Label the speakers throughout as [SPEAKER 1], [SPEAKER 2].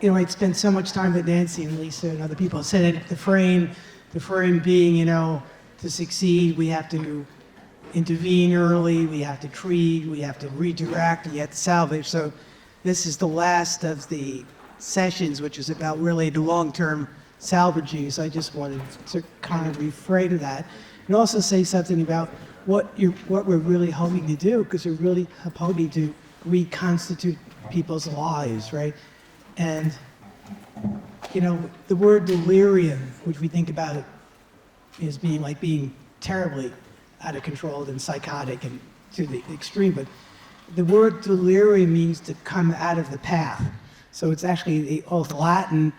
[SPEAKER 1] I spent so much time with Nancy and Lisa and other people said it, the frame being, to succeed, we have to intervene early, we have to treat, we have to redirect, we have to salvage. So this is the last of the sessions, which is about really the long-term salvaging. So I just wanted to kind of refer to that and also say something about what we're really hoping to do, because we're really hoping to reconstitute people's lives, right? And, the word delirium, which we think about as being terribly out of control and psychotic and to the extreme, but the word delirium means to come out of the path. So it's actually the old Latin,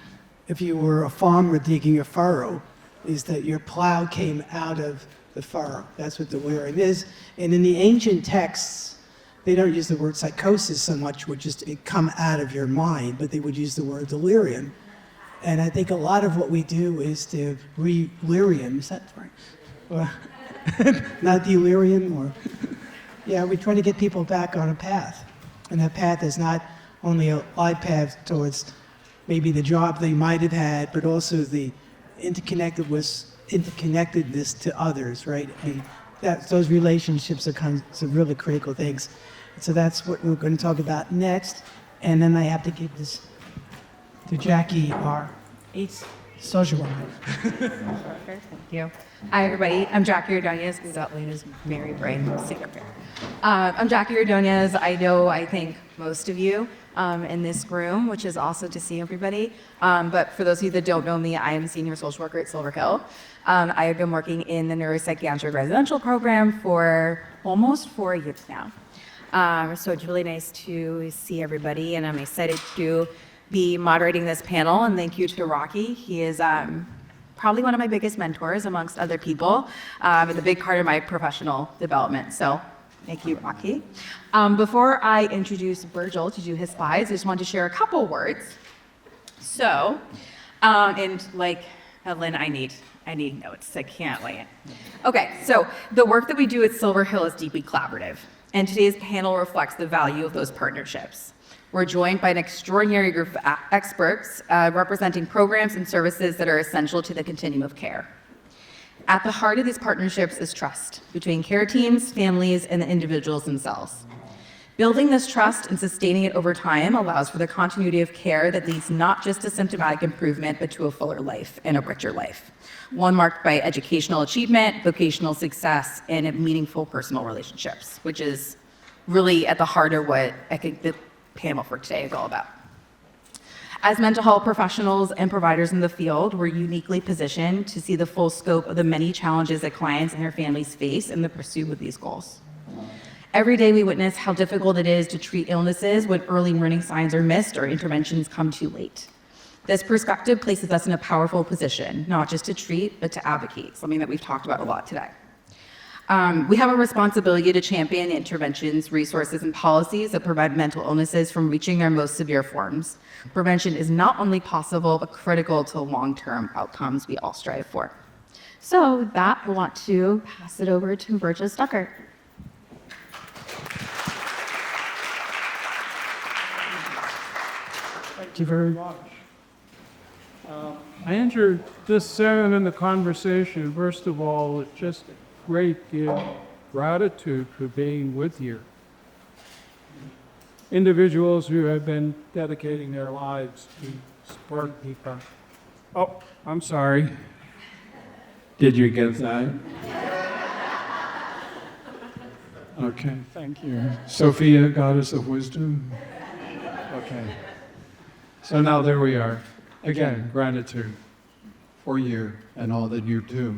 [SPEAKER 1] if you were a farmer digging a furrow, is that your plow came out of the furrow. That's what delirium is. And in the ancient texts, they don't use the word psychosis so much, which is to come out of your mind, but they would use the word delirium. And I think a lot of what we do is to delirium, is that right? Or, not delirium, or, yeah, we try to get people back on a path. And that path is not only a life path towards maybe the job they might have had, but also the interconnectedness to others, right? And those relationships are kind of some really critical things. So that's what we're going to talk about next. And then I have to give this to Jackie, our social worker.
[SPEAKER 2] Thank you. Hi, everybody. I'm Jackie Ordonez. That lady's Mary Brain. I'm Jackie Ordonez. I think most of you in this room, which is also to see everybody. But for those of you that don't know me, I am a senior social worker at Silver Hill. I have been working in the neuropsychiatric residential program for almost 4 years now. So it's really nice to see everybody, and I'm excited to be moderating this panel. And thank you to Rocky. He is probably one of my biggest mentors amongst other people, and a big part of my professional development. So thank you, Rocky. Before I introduce Virgil to do his slides, I just wanted to share a couple words. So, and like Lynn, I need notes. I can't wait. Okay, so the work that we do at Silver Hill is deeply collaborative, and today's panel reflects the value of those partnerships. We're joined by an extraordinary group of experts representing programs and services that are essential to the continuum of care. At the heart of these partnerships is trust between care teams, families, and the individuals themselves. Building this trust and sustaining it over time allows for the continuity of care that leads not just to symptomatic improvement, but to a fuller life and a richer life. One marked by educational achievement, vocational success, and meaningful personal relationships, which is really at the heart of what I think the panel for today is all about. As mental health professionals and providers in the field, we're uniquely positioned to see the full scope of the many challenges that clients and their families face in the pursuit of these goals. Every day we witness how difficult it is to treat illnesses when early warning signs are missed or interventions come too late. This perspective places us in a powerful position, not just to treat, but to advocate, something that we've talked about a lot today. We have a responsibility to champion interventions, resources, and policies that prevent mental illnesses from reaching their most severe forms. Prevention is not only possible, but critical to long-term outcomes we all strive for. So with that, I want to pass it over to Virgil Stucker.
[SPEAKER 3] Thank you very much. I entered this segment in the conversation, first of all, with just great gratitude for being with you. Individuals who have been dedicating their lives to support people. Oh, I'm sorry. Did you get that? Okay, thank you. Sophia, goddess of wisdom. Okay. So now there we are. Again, gratitude for you and all that you do.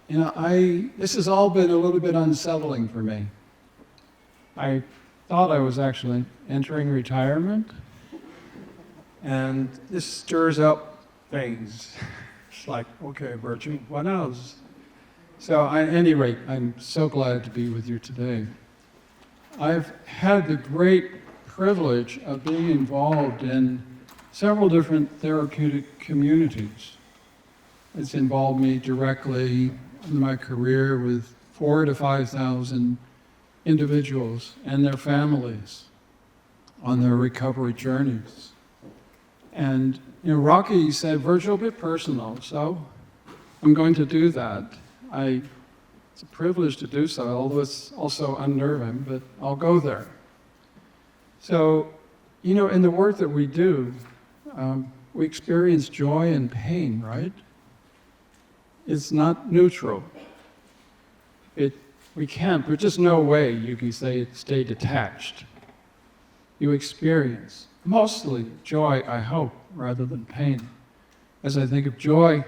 [SPEAKER 3] This has all been a little bit unsettling for me. I thought I was actually entering retirement, and this stirs up things. It's like, okay, Virgil, what else? So at any rate, I'm so glad to be with you today. I've had the great privilege of being involved in several different therapeutic communities. It's involved me directly in my career with 4,000 to 5,000 individuals and their families. on their recovery journeys. And, Rocky said, Virgil, a bit personal, so I'm going to do that. It's a privilege to do so, although it's also unnerving, but I'll go there. So, in the work that we do, we experience joy and pain, right? It's not neutral. There's just no way you can stay detached. You experience mostly joy, I hope, rather than pain. As I think of joy,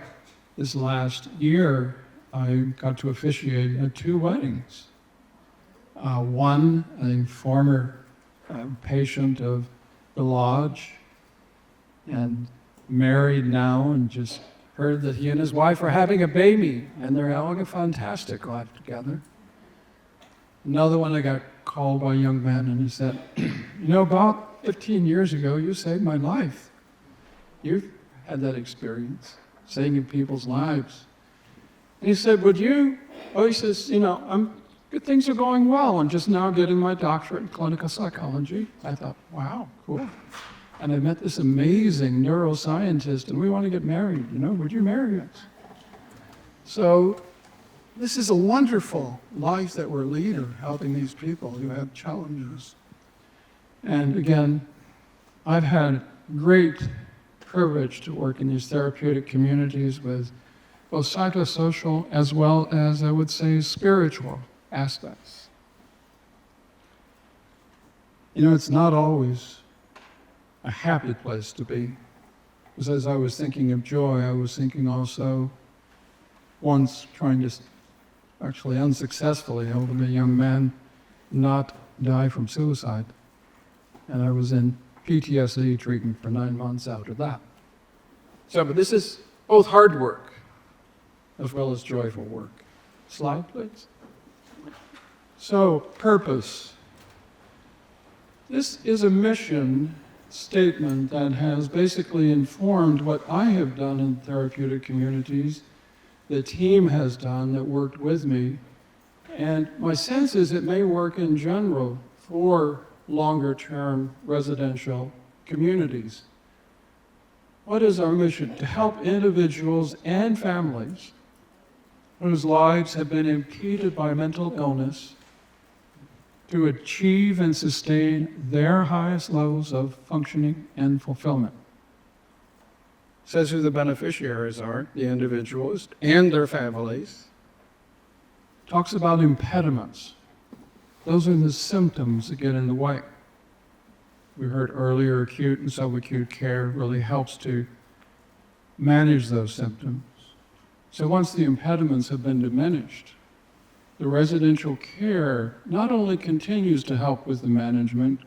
[SPEAKER 3] this last year, I got to officiate at 2 weddings. One, a former patient of the lodge, and married now, and just heard that he and his wife are having a baby, and they're having a fantastic life together. Another one, I got called by a young man, and he said, about 15 years ago, you saved my life. You've had that experience, saving people's lives. And he said, he says, good things are going well. I'm just now getting my doctorate in clinical psychology. I thought, wow, cool. And I met this amazing neuroscientist, and we want to get married. Would you marry us? So this is a wonderful life that we're leading, helping these people who have challenges. And again, I've had great privilege to work in these therapeutic communities with both psychosocial as well as, I would say, spiritual aspects. It's not always a happy place to be. Because as I was thinking of joy, I was thinking also once trying to, actually unsuccessfully, helping a young man not die from suicide. And I was in PTSD treatment for 9 months after that. But this is both hard work as well as joyful work. Slide, please. So, purpose. This is a mission statement that has basically informed what I have done in therapeutic communities, the team has done that worked with me, and my sense is it may work in general for longer-term residential communities. What is our mission? To help individuals and families whose lives have been impeded by mental illness to achieve and sustain their highest levels of functioning and fulfillment. Says who the beneficiaries are, the individuals and their families. Talks about impediments. Those are the symptoms that get in the way. We heard earlier, acute and subacute care really helps to manage those symptoms. So once the impediments have been diminished, the residential care not only continues to help with the management,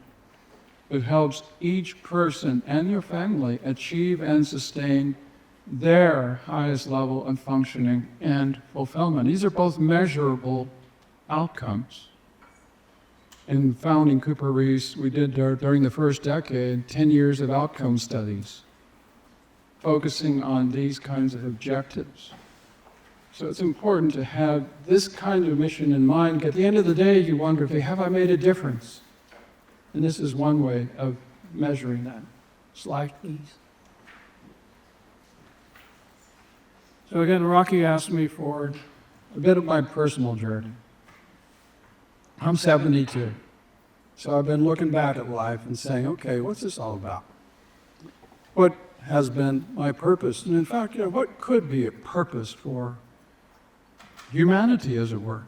[SPEAKER 3] but helps each person and their family achieve and sustain their highest level of functioning and fulfillment. These are both measurable outcomes. In founding Cooper Reese, we did during the first decade 10 years of outcome studies, focusing on these kinds of objectives. So it's important to have this kind of mission in mind. At the end of the day, you wonder, have I made a difference? And this is one way of measuring that. Slide, please. So again, Rocky asked me for a bit of my personal journey. I'm 72. So I've been looking back at life and saying, okay, what's this all about? What has been my purpose? And in fact, what could be a purpose for humanity, as it were?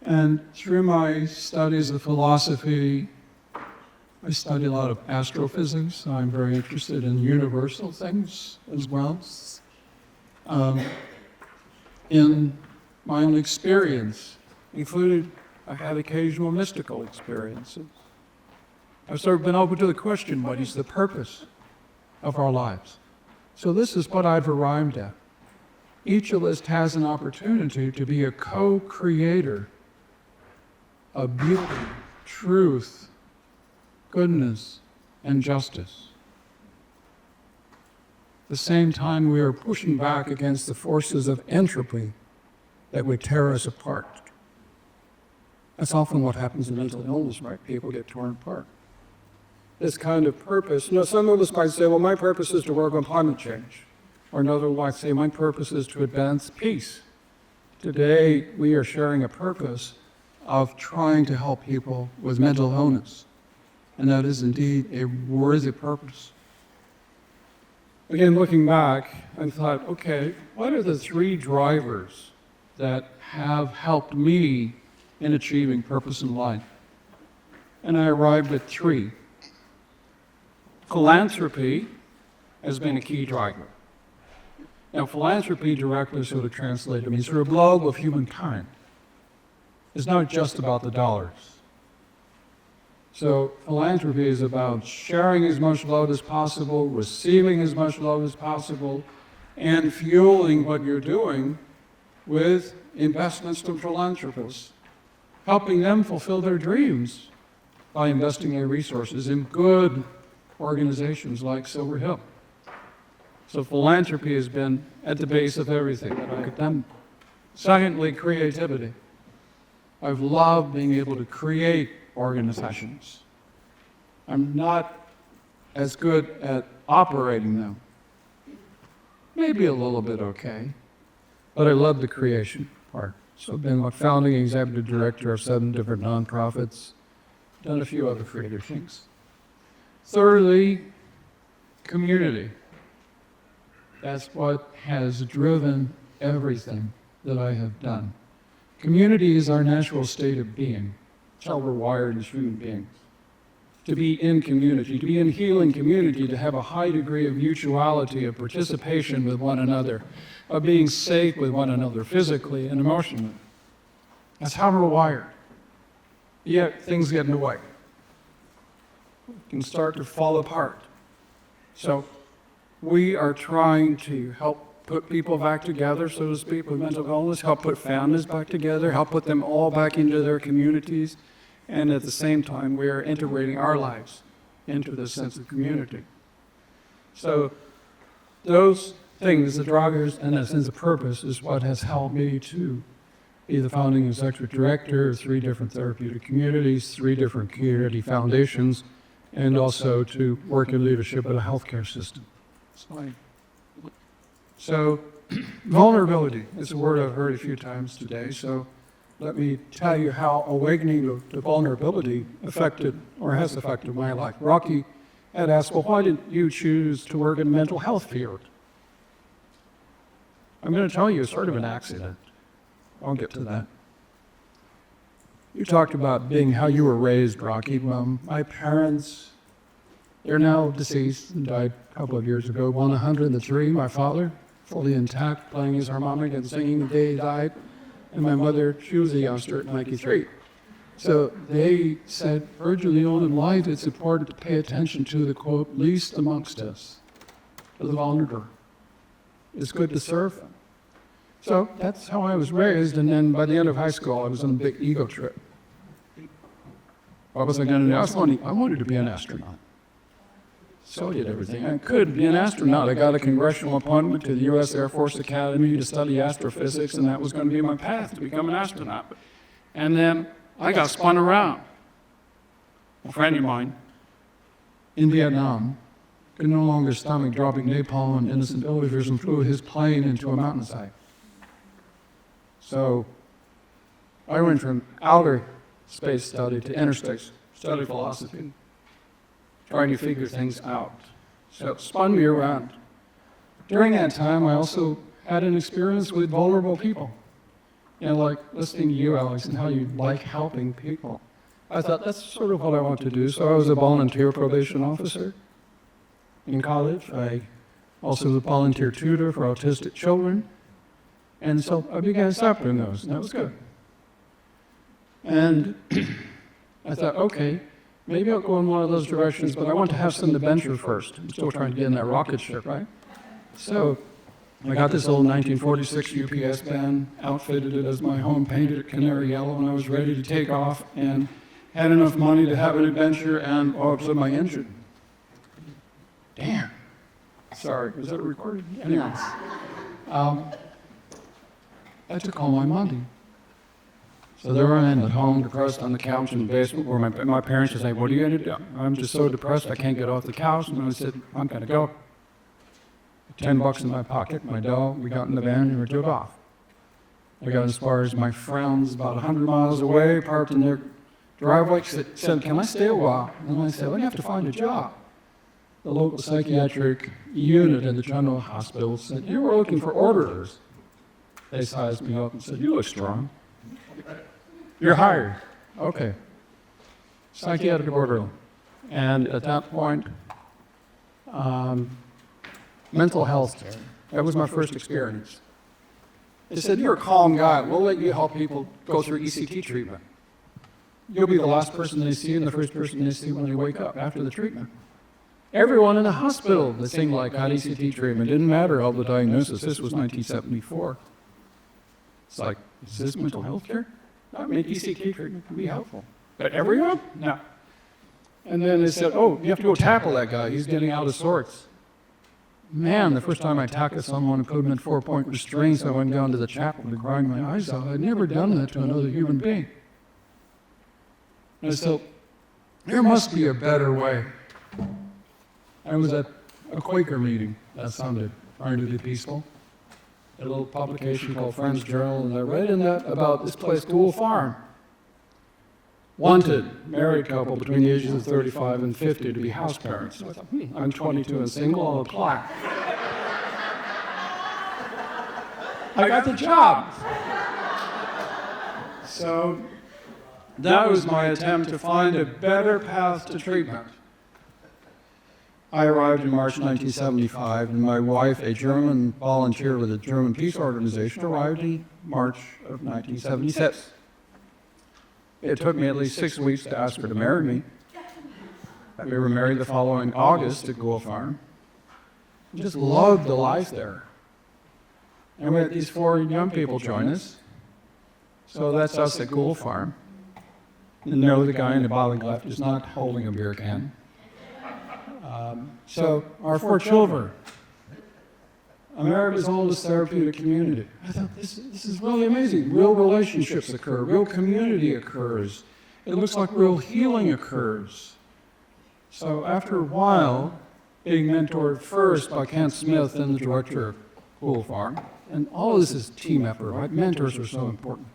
[SPEAKER 3] And through my studies of philosophy, I study a lot of astrophysics. I'm very interested in universal things as well. In my own experience, including I had occasional mystical experiences. I've sort of been open to the question, what is the purpose of our lives? So this is what I've arrived at. Each of us has an opportunity to be a co-creator of beauty, truth, goodness, and justice. At the same time, we are pushing back against the forces of entropy that would tear us apart. That's often what happens in mental illness, right? People get torn apart. this kind of purpose. You know, some of us might say, well, my purpose is to work on climate change. Or another might say, my purpose is to advance peace. Today, we are sharing a purpose of trying to help people with mental illness. And that is indeed a worthy purpose. Again, looking back, I thought, okay, what are the three drivers that have helped me in achieving purpose in life? And I arrived at three. Philanthropy has been a key driver. Now, philanthropy directly sort of translated means for a globe of humankind. It's not just about the dollars. So philanthropy is about sharing as much love as possible, receiving as much love as possible, and fueling what you're doing with investments from philanthropists, helping them fulfill their dreams by investing their resources in good organizations like Silver Hill. So philanthropy has been at the base of everything that I've done. Secondly, creativity. I've loved being able to create organizations. I'm not as good at operating them. Maybe a little bit okay, but I love the creation part. So I've been a founding executive director of 7 different nonprofits, done a few other creative things. Thirdly, community. That's what has driven everything that I have done. Community is our natural state of being. It's how we're wired as human beings. To be in community, to be in healing community, to have a high degree of mutuality, of participation with one another, of being safe with one another physically and emotionally. That's how we're wired. Yet things get in the way. We can start to fall apart. So we are trying to help put people back together, so to speak, with mental illness, help put families back together, help put them all back into their communities, and at the same time, we are integrating our lives into this sense of community. So those things, the drivers and that sense of purpose, is what has helped me to be the founding executive director of 3 different therapeutic communities, 3 different community foundations, and also to work in leadership of a healthcare system. So vulnerability is a word I've heard a few times today, so let me tell you how awakening to vulnerability affected or has affected my life. Rocky had asked, well, why didn't you choose to work in the mental health field? I'm going to tell you it's sort of an accident. I'll get to that. You talked about being how you were raised, Rocky. Well, my parents, they're now deceased and died a couple of years ago. One 103, my father, fully intact, playing his harmonic and singing the day he died. And my mother, she was a youngster at 93. So they said, early on in life, it's important to pay attention to the, quote, least amongst us, to the vulnerable. It's good to serve them. So that's how I was raised, and then by the end of high school, I was on a big ego trip. What was I going to do? I wanted to be an astronaut. So I did everything I could to be an astronaut. I got a congressional appointment to the U.S. Air Force Academy to study astrophysics, and that was going to be my path to become an astronaut. And then I got spun around. A friend of mine in Vietnam could no longer stomach dropping napalm on innocent villagers and flew his plane into a mountainside. So I went from outer space study to interspace study philosophy, trying to figure things out. So it spun me around. During that time, I also had an experience with vulnerable people. You know, like listening to you, Alex, and how you like helping people. I thought that's sort of what I want to do. So I was a volunteer probation officer in college. I also was a volunteer tutor for autistic children. And so I began to stop doing those, and that was good. And I thought, okay, maybe I'll go in one of those directions, but I want to have some adventure first. I'm still trying to get in that rocket ship, right? So I got this old 1946 UPS van, outfitted it as my home, painted it canary yellow, and I was ready to take off and had enough money to have an adventure, and all of a sudden my engine. Damn. Sorry, was that recorded? Anyways. I took all my money. So there I am at home, depressed on the couch in the basement, where my parents would say, "What are you going to do?" I'm just so depressed, I can't get off the couch. And I said, "I'm going to go." $10 in my pocket, my dough, we got in the van and we took off. I got as far as my friends, about 100 miles away, parked in their driveway, said, "Can I stay a while?" And I said, "I have to find a job." The local psychiatric unit in the general hospital said, "You were looking for orderlies." They sized me up and said, "You look strong. You're hired." Okay. Psychiatric orderly. And at that point, mental health care. That was my first experience. They said, "You're a calm guy. We'll let you help people go through ECT treatment. You'll be the last person they see and the first person they see when they wake up after the treatment." Everyone in the hospital that seemed like got ECT treatment. Didn't matter all the diagnosis. This was 1974. It's like, is this mental health care? I mean, ECT treatment can be helpful. But everyone? No. And then they said, "Oh, you have to go tackle that guy. He's getting out of sorts." Man, the first time I tackled someone and put him in 4-point restraints, I went down to the chapel and cried my eyes out. I'd never done that to another human being. And I said, there must be a better way. I was at a Quaker meeting that sounded trying to be peaceful. A little publication called Friends Journal, and I read in that about this place, Gould Farm. Wanted, married couple between the ages of 35 and 50 to be house parents. So I thought, I'm 22 and single, I'll apply. I got the job. So that was my attempt to find a better path to treatment. I arrived in March 1975, and my wife, a German volunteer with the German Peace Organization, arrived in March of 1976. It took me at least 6 weeks to ask her to marry me. We were married the following August at Gould Farm. Just loved the life there. And we had these 4 young people join us. So that's us at Gould Farm. And no, the guy in the bottom left is not holding a beer can. So our 4 children, America's oldest therapeutic community. I thought, this is really amazing. Real relationships occur, real community occurs. It looks like real healing occurs. So after a while, being mentored first by Kent Smith and the director of Gould Farm, and all of this is team effort, right? Mentors are so important.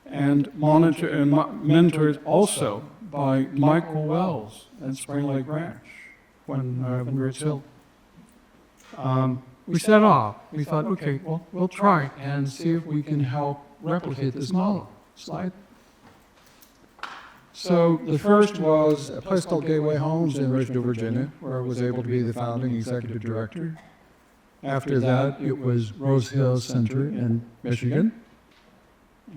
[SPEAKER 3] And mentored also by Michael Wells at Spring Lake Ranch when Ritz Hill. We set off. We thought, okay, well, we'll try and see if we can help replicate this model. Slide. So the first was a place called Gateway Homes in Ridgeville, Virginia, where I was able to be the founding executive director. After that, it was Rose Hill Center in Michigan.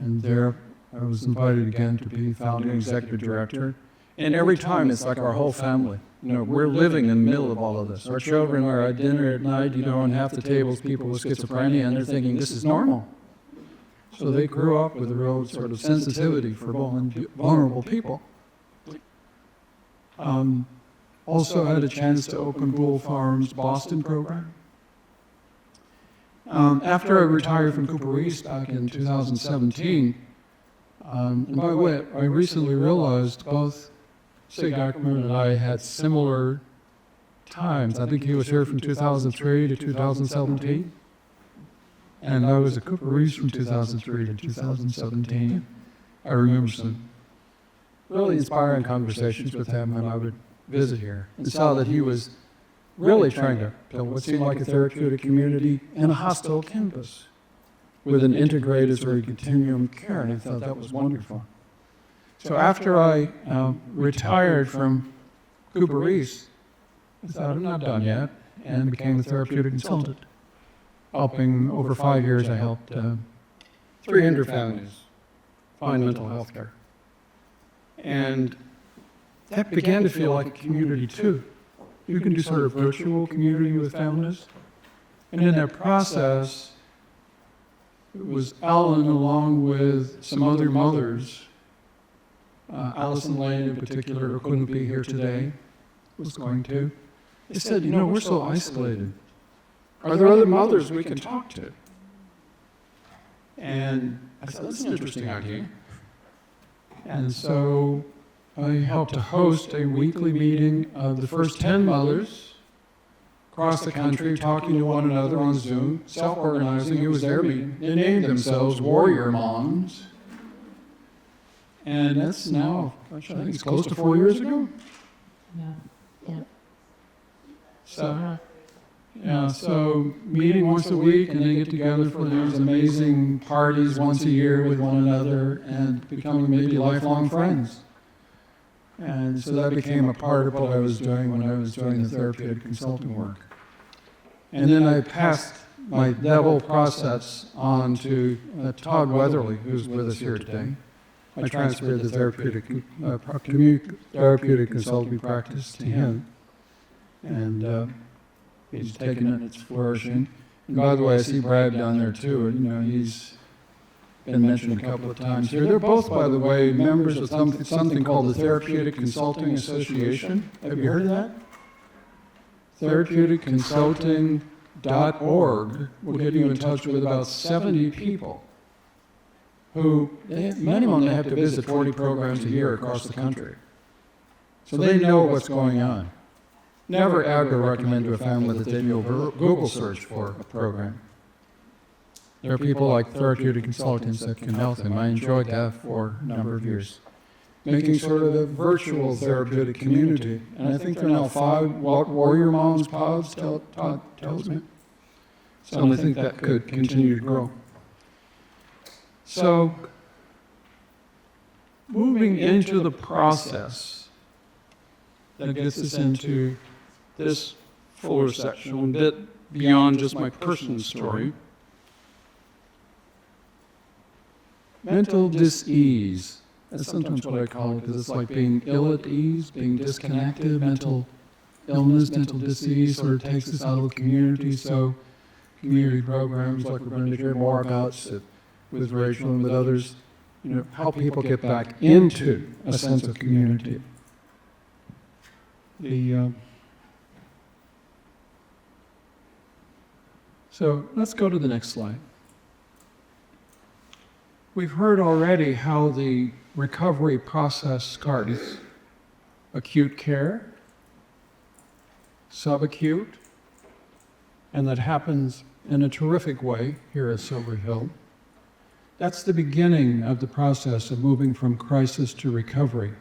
[SPEAKER 3] And there I was invited again to be founding executive director. And every time it's like our whole family. You know, we're living in the middle of all of this. Our children are at dinner at night, you know, on half the tables, people with schizophrenia, and they're thinking this is normal. So they grew up with a real sort of sensitivity for vulnerable people. Also had a chance to open Gould Farm's Boston program. After I retired from Cooper East back in 2017, and by the way, I recently realized both Sig Ackerman and I had similar times. I think he was here from 2003 to 2017. And I was at Cooper East from 2003 to 2017. I remember some really inspiring conversations with him when I would visit here and saw that he was really trying to build what seemed like a therapeutic community in a hostile campus with an integrated sort of continuum care, and I thought that was wonderful. So after I retired from Cooper East, I thought, I'm not done yet, and became a therapeutic consultant. Helping, over 5 years, I helped 300 families find mental health care. And that began to feel like a community too. You can do sort of virtual community with families. And in that process, it was Ellen along with some other mothers, Allison Lane in particular, who couldn't be here today, was going to. They said, you know, we're so isolated. Are there other mothers we can talk to? And I thought, that's an interesting idea. And so I helped to host a weekly meeting of the first 10 mothers across the country, talking to one another on Zoom, self-organizing. It was their meeting. They named themselves Warrior Moms. And that's now, gosh, I think it's close to 4 years ago.
[SPEAKER 2] Yeah.
[SPEAKER 3] So, yeah, so meeting once a week, and they get together for those amazing parties once a year with one another and becoming maybe lifelong friends. And so that became a part of what I was doing when I was doing the therapeutic consulting work. And then I passed that whole process on to Todd Weatherly, who's with us here today. I transferred the therapeutic consulting practice to him. And he's taken it and it's flourishing. And by the way, I see Brad down there too. You know, he's been mentioned a couple of times here. They're both, by the way, members of something called the Therapeutic Consulting Association. Have you heard of that? Therapeuticconsulting.org will get you in touch with about 70 people who, minimum, they have to visit 40 programs a year across the country. So they know what's going on. Never ever recommend to a family that they do a Google search for a program. There are people like therapeutic consultants that can help them. I enjoyed that for a number of years. Making sort of a virtual therapeutic community. And I think there are now 5 Warrior Moms pods, Todd tells me. So I think that could continue to grow. So, moving into the process that gets us into this fuller section, a bit beyond just my personal story. Mental dis-ease. That's sometimes what I call it, because it's like being ill at ease, being disconnected. Mental illness, mental dis-ease sort of takes us out of the community. So community programs like we're going to hear more about with Rachel and with others, you know, help people get back into a sense of community. So let's go to the next slide. We've heard already how the recovery process starts. Acute care, subacute, and that happens in a terrific way here at Silver Hill. That's the beginning of the process of moving from crisis to recovery.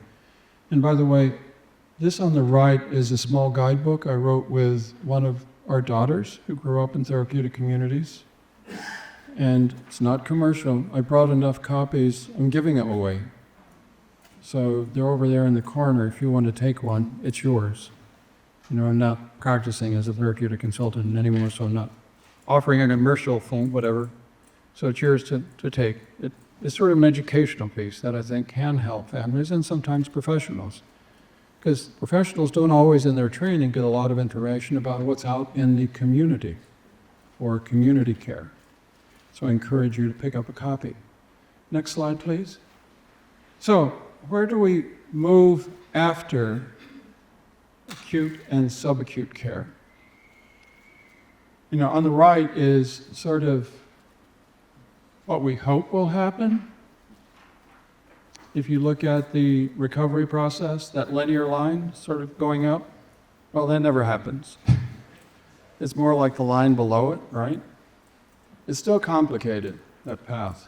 [SPEAKER 3] And by the way, this on the right is a small guidebook I wrote with one of our daughters who grew up in therapeutic communities. And it's not commercial. I brought enough copies. I'm giving them away. So they're over there in the corner. If you want to take one, it's yours. You know, I'm not practicing as a therapeutic consultant anymore, so I'm not offering a commercial thing, whatever. So it's yours to take. It's sort of an educational piece that I think can help families and sometimes professionals. Because professionals don't always in their training get a lot of information about what's out in the community or community care. So I encourage you to pick up a copy. Next slide, please. So where do we move after acute and subacute care? You know, on the right is sort of what we hope will happen. If you look at the recovery process, that linear line sort of going up, well, that never happens. It's more like the line below it, right? It's still complicated, that path.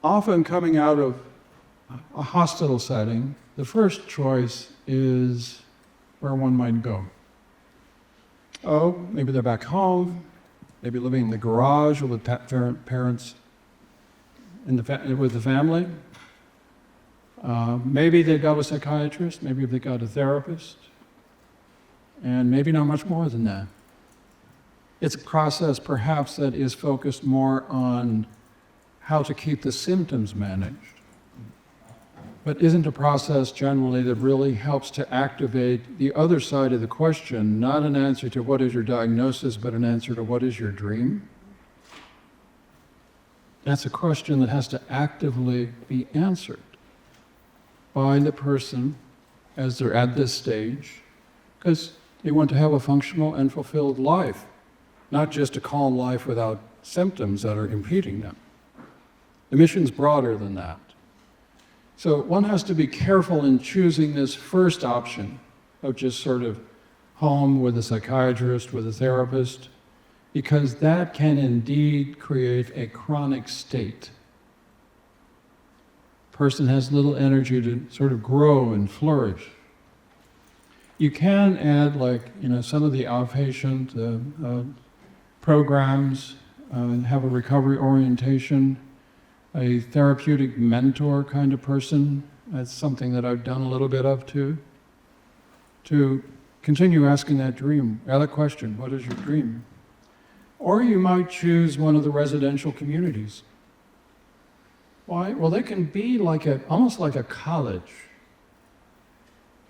[SPEAKER 3] Often coming out of a hospital setting, the first choice is where one might go. Oh, maybe they're back home, maybe living in the garage with parents with the family. Maybe they got a psychiatrist, maybe they got a therapist, and maybe not much more than that. It's a process perhaps that is focused more on how to keep the symptoms managed, but isn't a process generally that really helps to activate the other side of the question, not an answer to what is your diagnosis, but an answer to what is your dream. That's a question that has to actively be answered by the person as they're at this stage, because they want to have a functional and fulfilled life, not just a calm life without symptoms that are impeding them. The mission's broader than that. So one has to be careful in choosing this first option of just sort of home with a psychiatrist, with a therapist, because that can indeed create a chronic state. Person has little energy to sort of grow and flourish. You can add, like, some of the outpatient programs, have a recovery orientation, a therapeutic mentor kind of person. That's something that I've done a little bit of too. To continue asking that question, what is your dream? Or you might choose one of the residential communities. Why? Well, they can be almost like a college.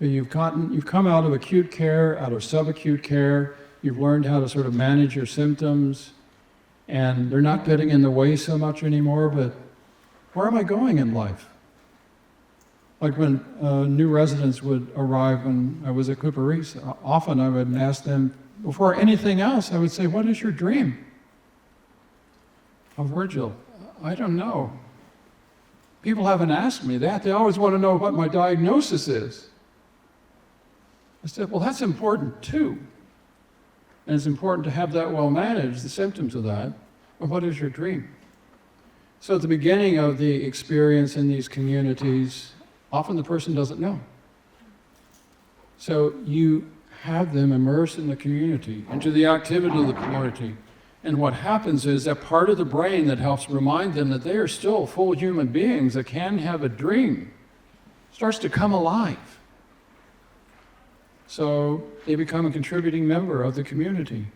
[SPEAKER 3] You've come out of acute care, out of subacute care, you've learned how to sort of manage your symptoms, and they're not getting in the way so much anymore, but where am I going in life? Like when new residents would arrive when I was at Cooper Reese, often I would ask them, before anything else, I would say, what is your dream? Oh, Virgil, I don't know. People haven't asked me that. They always want to know what my diagnosis is. I said, well, that's important too. And it's important to have that well managed, the symptoms of that. But what is your dream? So at the beginning of the experience in these communities, often the person doesn't know. So you have them immersed in the community, into the activity of the community. And what happens is that part of the brain that helps remind them that they are still full human beings that can have a dream starts to come alive. So they become a contributing member of the community.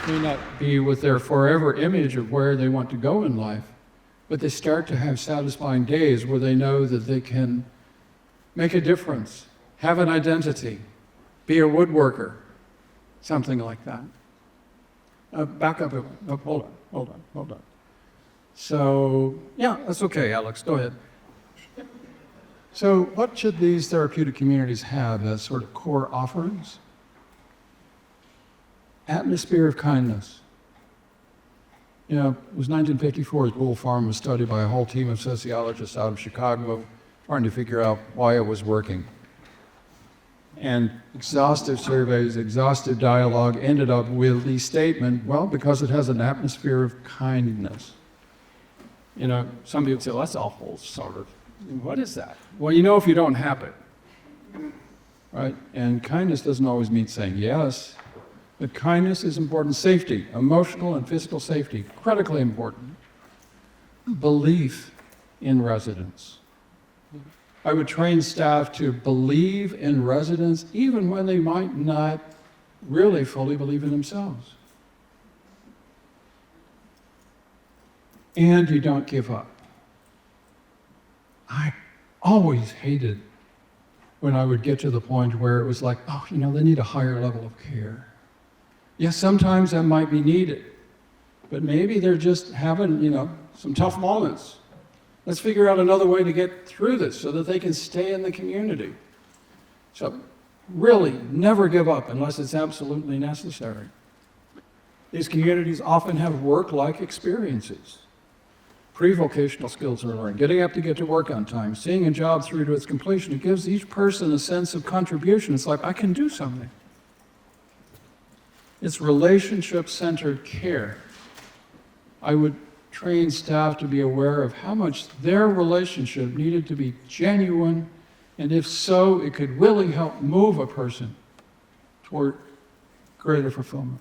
[SPEAKER 3] May not be with their forever image of where they want to go in life, but they start to have satisfying days where they know that they can make a difference, have an identity, be a woodworker, something like that. Back up. Hold on. So, yeah, that's okay, Alex, go ahead. So what should these therapeutic communities have as sort of core offerings? Atmosphere of kindness. It was 1954 as Wolf Farm was studied by a whole team of sociologists out of Chicago, trying to figure out why it was working. And exhaustive surveys, exhaustive dialogue ended up with the statement, well, because it has an atmosphere of kindness. Some people say, well, that's awful, sort of. What is that? Well, if you don't have it, right? And kindness doesn't always mean saying yes, but kindness is important. Safety, emotional and physical safety, critically important. Belief in residents. I would train staff to believe in residents even when they might not really fully believe in themselves. And you don't give up. I always hated when I would get to the point where it was like, they need a higher level of care. Yes, sometimes that might be needed, but maybe they're just having, some tough moments. Let's figure out another way to get through this so that they can stay in the community. So really, never give up unless it's absolutely necessary. These communities often have work-like experiences. Pre-vocational skills are learned, getting up to get to work on time, seeing a job through to its completion. It gives each person a sense of contribution. It's like, I can do something. It's relationship-centered care. I would train staff to be aware of how much their relationship needed to be genuine, and if so, it could really help move a person toward greater fulfillment.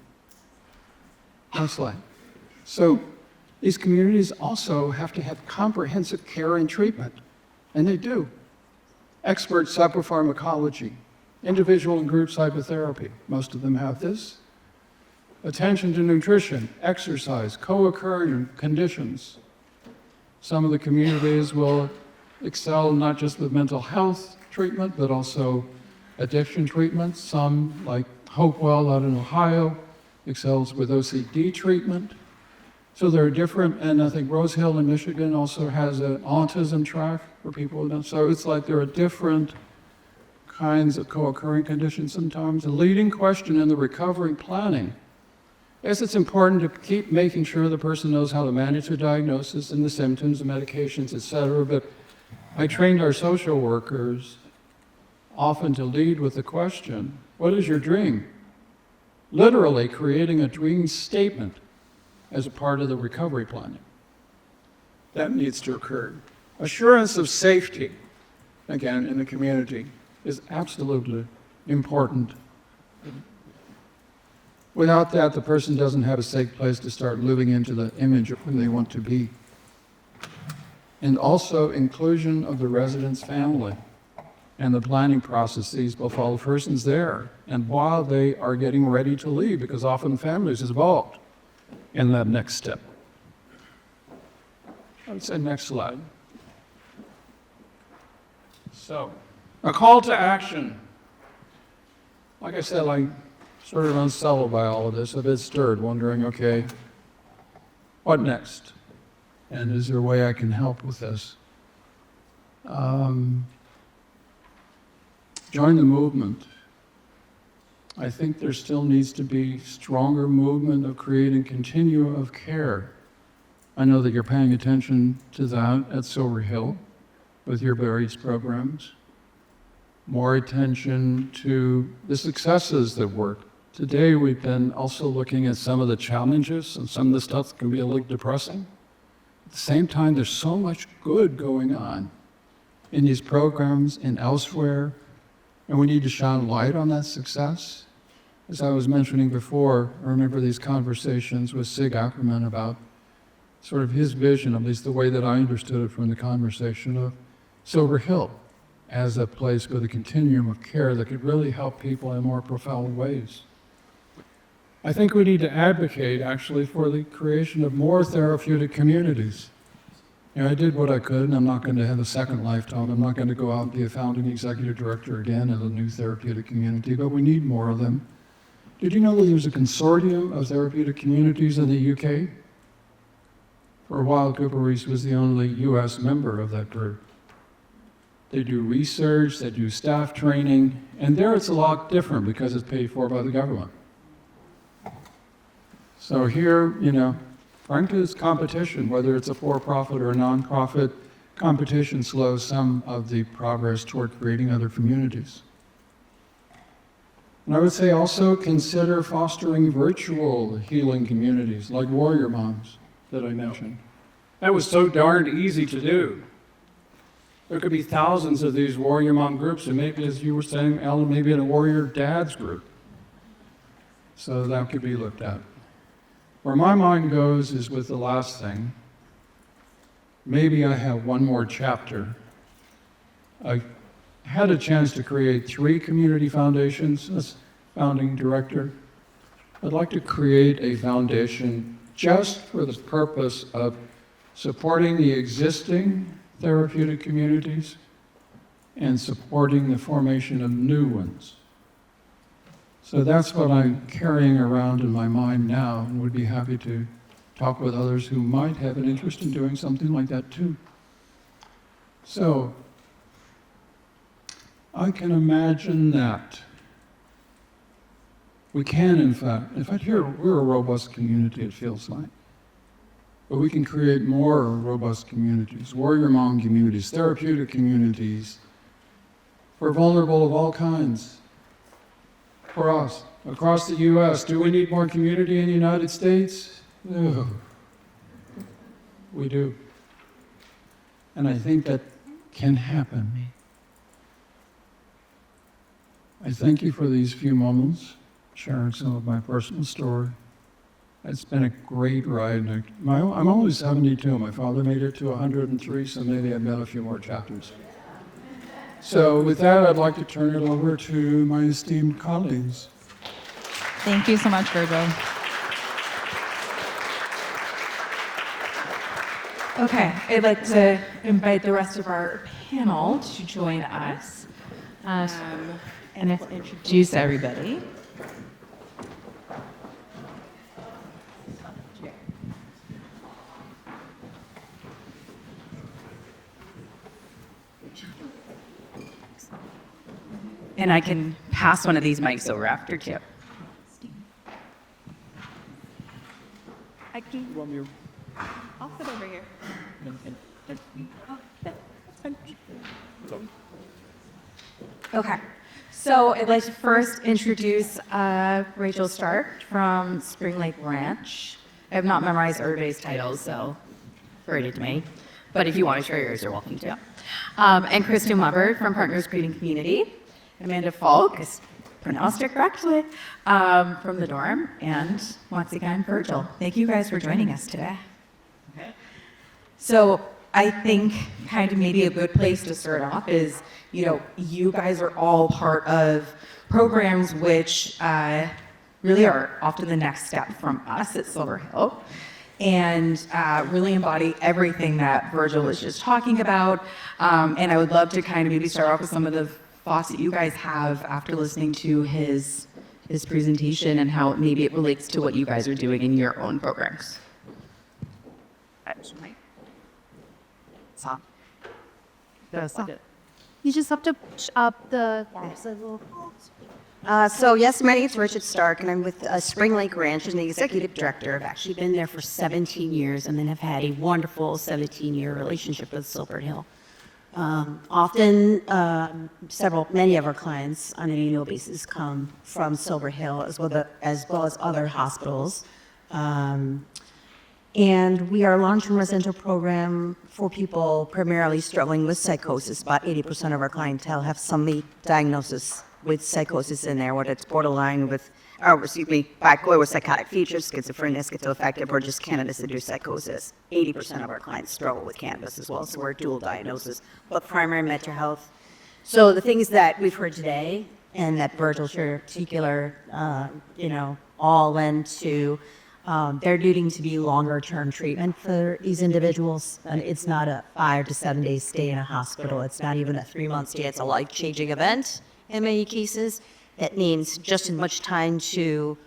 [SPEAKER 3] Next slide. So these communities also have to have comprehensive care and treatment, and they do. Expert psychopharmacology, individual and group psychotherapy, most of them have this. Attention to nutrition, exercise, co-occurring conditions. Some of the communities will excel not just with mental health treatment, but also addiction treatment. Some, like Hopewell out in Ohio, excels with OCD treatment. So there are different, and I think Rose Hill in Michigan also has an autism track for people. So it's like there are different kinds of co-occurring conditions sometimes. The leading question in the recovery planning is it's important to keep making sure the person knows how to manage the diagnosis and the symptoms, the medications, et cetera, but I trained our social workers often to lead with the question, what is your dream? Literally creating a dream statement as a part of the recovery planning. That needs to occur. Assurance of safety, again, in the community is absolutely important. Without that, the person doesn't have a safe place to start living into the image of who they want to be. And also inclusion of the resident's family and the planning processes both while the person's there and while they are getting ready to leave, because often families is involved in that next step. I would say next slide. So, a call to action. Like I said, I'm sort of unsettled by all of this, a bit stirred, wondering, okay, what next? And is there a way I can help with this? Join the movement. I think there still needs to be stronger movement of creating continuum of care. I know that you're paying attention to that at Silver Hill with your various programs. More attention to the successes that work. Today we've been also looking at some of the challenges, and some of the stuff that can be a little depressing. At the same time, there's so much good going on in these programs and elsewhere, and we need to shine light on that success. As I was mentioning before, I remember these conversations with Sig Ackerman about sort of his vision, at least the way that I understood it from the conversation, of Silver Hill as a place with a continuum of care that could really help people in more profound ways. I think we need to advocate, actually, for the creation of more therapeutic communities. You know, I did what I could, and I'm not going to have a second lifetime. I'm not going to go out and be a founding executive director again of a new therapeutic community, but we need more of them. Did you know that there's a consortium of therapeutic communities in the UK? For a while, Cooper Reese was the only US member of that group. They do research, they do staff training, and there it's a lot different because it's paid for by the government. So here, you know, frankly, it's competition, whether it's a for-profit or a non-profit. Competition slows some of the progress toward creating other communities. And I would say also consider fostering virtual healing communities like Warrior Moms that I mentioned. That was so darned easy to do. There could be thousands of these Warrior Mom groups, and maybe, as you were saying, Ellen, maybe in a Warrior Dads group. So that could be looked at. Where my mind goes is with the last thing. Maybe I have one more chapter. I had a chance to create 3 community foundations as founding director. I'd like to create a foundation just for the purpose of supporting the existing therapeutic communities and supporting the formation of new ones. So that's what I'm carrying around in my mind now, and would be happy to talk with others who might have an interest in doing something like that too. So I can imagine that we can, in fact, here we're a robust community, it feels like. But we can create more robust communities, Warrior Mom communities, therapeutic communities, for vulnerable of all kinds. For us, across the U.S., do we need more community in the United States? No. We do. And I think that can happen. I thank you for these few moments, sharing some of my personal story. It's been a great ride. I'm only 72. My father made it to 103, so maybe I've got a few more chapters. So with that, I'd like to turn it over to my esteemed colleagues.
[SPEAKER 4] Thank you so much, Virgil. Okay, I'd like to invite the rest of our panel to join us. And I'll introduce everybody. And I can pass one of these mics over after too. I'll sit over here.
[SPEAKER 2] Okay. So I'd like to first introduce Rachel Stark from Spring Lake Ranch. I have not memorized everybody's titles, so read it to me. But if you want to share yours, you're welcome to. And Kristen Weber from Partners Creating Community. Amanda Falk, I pronounced it correctly, from the dorm. And once again, Virgil. Thank you guys for joining us today. So I think kind of maybe a good place to start off is, you guys are all part of programs which really are often the next step from us at Silver Hill and really embody everything that Virgil was just talking about. And I would love to kind of maybe start off with some of the thoughts that you guys have after listening to his presentation and how maybe it relates to what you guys are doing in your own programs.
[SPEAKER 5] You just have to push up the. So yes, my name is Richard Stark, and I'm with Spring Lake Ranch, and the executive director. I've actually been there for 17 years, and then have had a wonderful 17-year relationship with Silver Hill. Often, many of our clients on an annual basis come from Silver Hill, as well as other hospitals. And we are a long-term residential program for people primarily struggling with psychosis. About 80% of our clientele have some diagnosis with psychosis in there, whether it's borderline with, bipolar with psychotic features, schizophrenia, schizoaffective, or just cannabis-induced psychosis. 80% of our clients struggle with cannabis as well, so we're dual diagnosis, but primary mental health. So the things that we've heard today, and that Virgil shared in particular, all into they're needing to be longer-term treatment for these individuals. And it's not a 5 to 7 day stay in a hospital. It's not even a 3-month stay. It's a life-changing event in many cases. That means just as much time to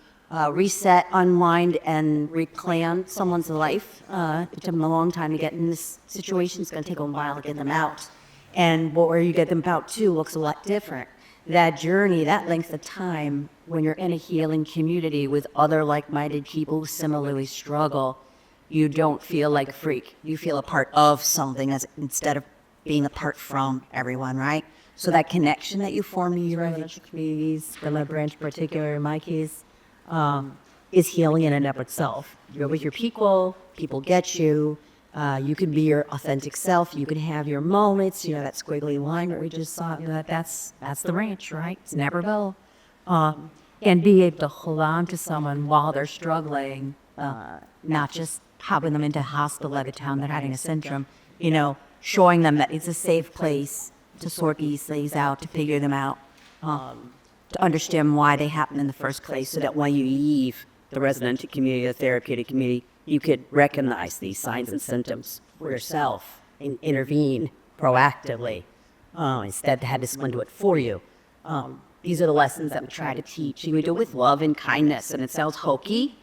[SPEAKER 5] reset, unwind, and replan someone's life. It took them a long time to get in this situation. It's going to take them a while to get them out. And where you get them out to looks a lot different. That journey, that length of time, when you're in a healing community with other like-minded people who similarly struggle, you don't feel like a freak. You feel a part of something instead of being apart from everyone, right? So that connection that you form in your residential communities, the Love Branch in particular, in my case, is healing in and of itself. You're with your people get you. You can be your authentic self. You can have your moments. That squiggly line that we just saw. That's the ranch, right? It's Naperville. And be able to hold on to someone while they're struggling, not just popping them into a hospital every time they're having a syndrome. Showing them that it's a safe place to sort these things out, to figure them out, to understand why they happen in the first place, so that when you leave the residential community, the therapeutic community, you could recognize these signs and symptoms for yourself and intervene proactively instead of having someone do it for you. These are the lessons that we try to teach. And we do it with love and kindness, and it sounds hokey,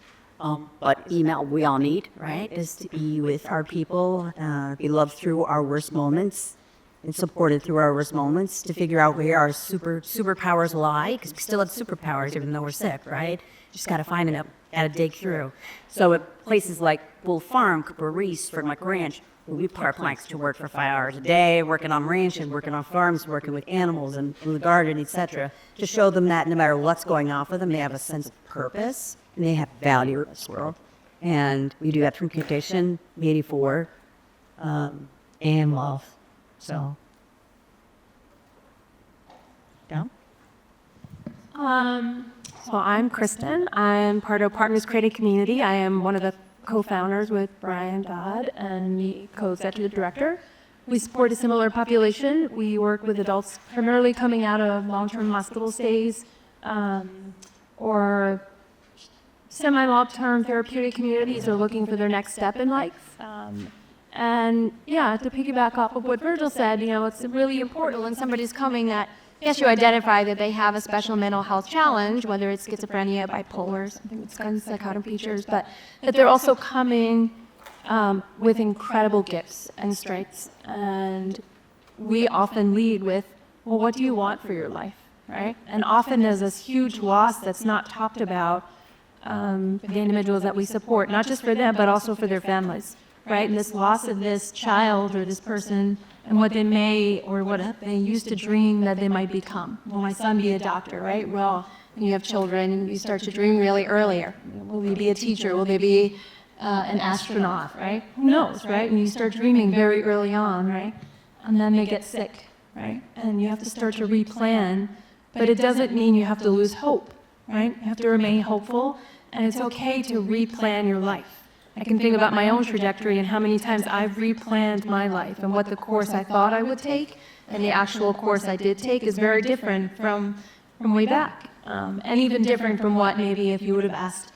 [SPEAKER 5] but email we all need, right, is to be with our people, be loved through our worst moments, and supported through our worst moments, to figure out where our superpowers lie, because we still have superpowers even though we're sick, right? Just got to find them, got to dig through. So at places like Bull Farm, Cooper Reese, Spring Lake Ranch, we put our planks to work for 5 hours a day, working on ranches, working on farms, working with animals and in the garden, etc., to show them that no matter what's going on for them, they have a sense of purpose and they have value in this world. And we do that through communication, media for, and love. So, yeah.
[SPEAKER 6] So I'm Kristen. I'm part of Partners Creating Community. I am one of the co-founders with Brian Dodd and the co-executive director. We support a similar population. We work with adults primarily coming out of long-term hospital stays or semi-long-term therapeutic communities or looking for their next step in life. And yeah, to piggyback off of what Virgil said, it's really important when somebody's coming that yes, you identify that they have a special mental health challenge, whether it's schizophrenia, bipolar, something with psychotic features, but that they're also coming with incredible gifts and strengths. And we often lead with, well, what do you want for your life, right? And often there's this huge loss that's not talked about for the individuals that we support, not just for them, but also for their families. right? And this loss of this child or this person and what they may or what they used to dream that they might become. Will my son be a doctor, right? Well, when you have children, you start to dream really earlier. Will they be a teacher? Will they be an astronaut, right? Who knows, right? And you start dreaming very early on, right? And then they get sick, right? And you have to start to replan, but it doesn't mean you have to lose hope, right? You have to remain hopeful, and it's okay to replan your life. I can think about my own trajectory and how many times I've replanned my life and what the course I thought I would take and the actual course I did take is very different from way back. And even different from what maybe if you would have asked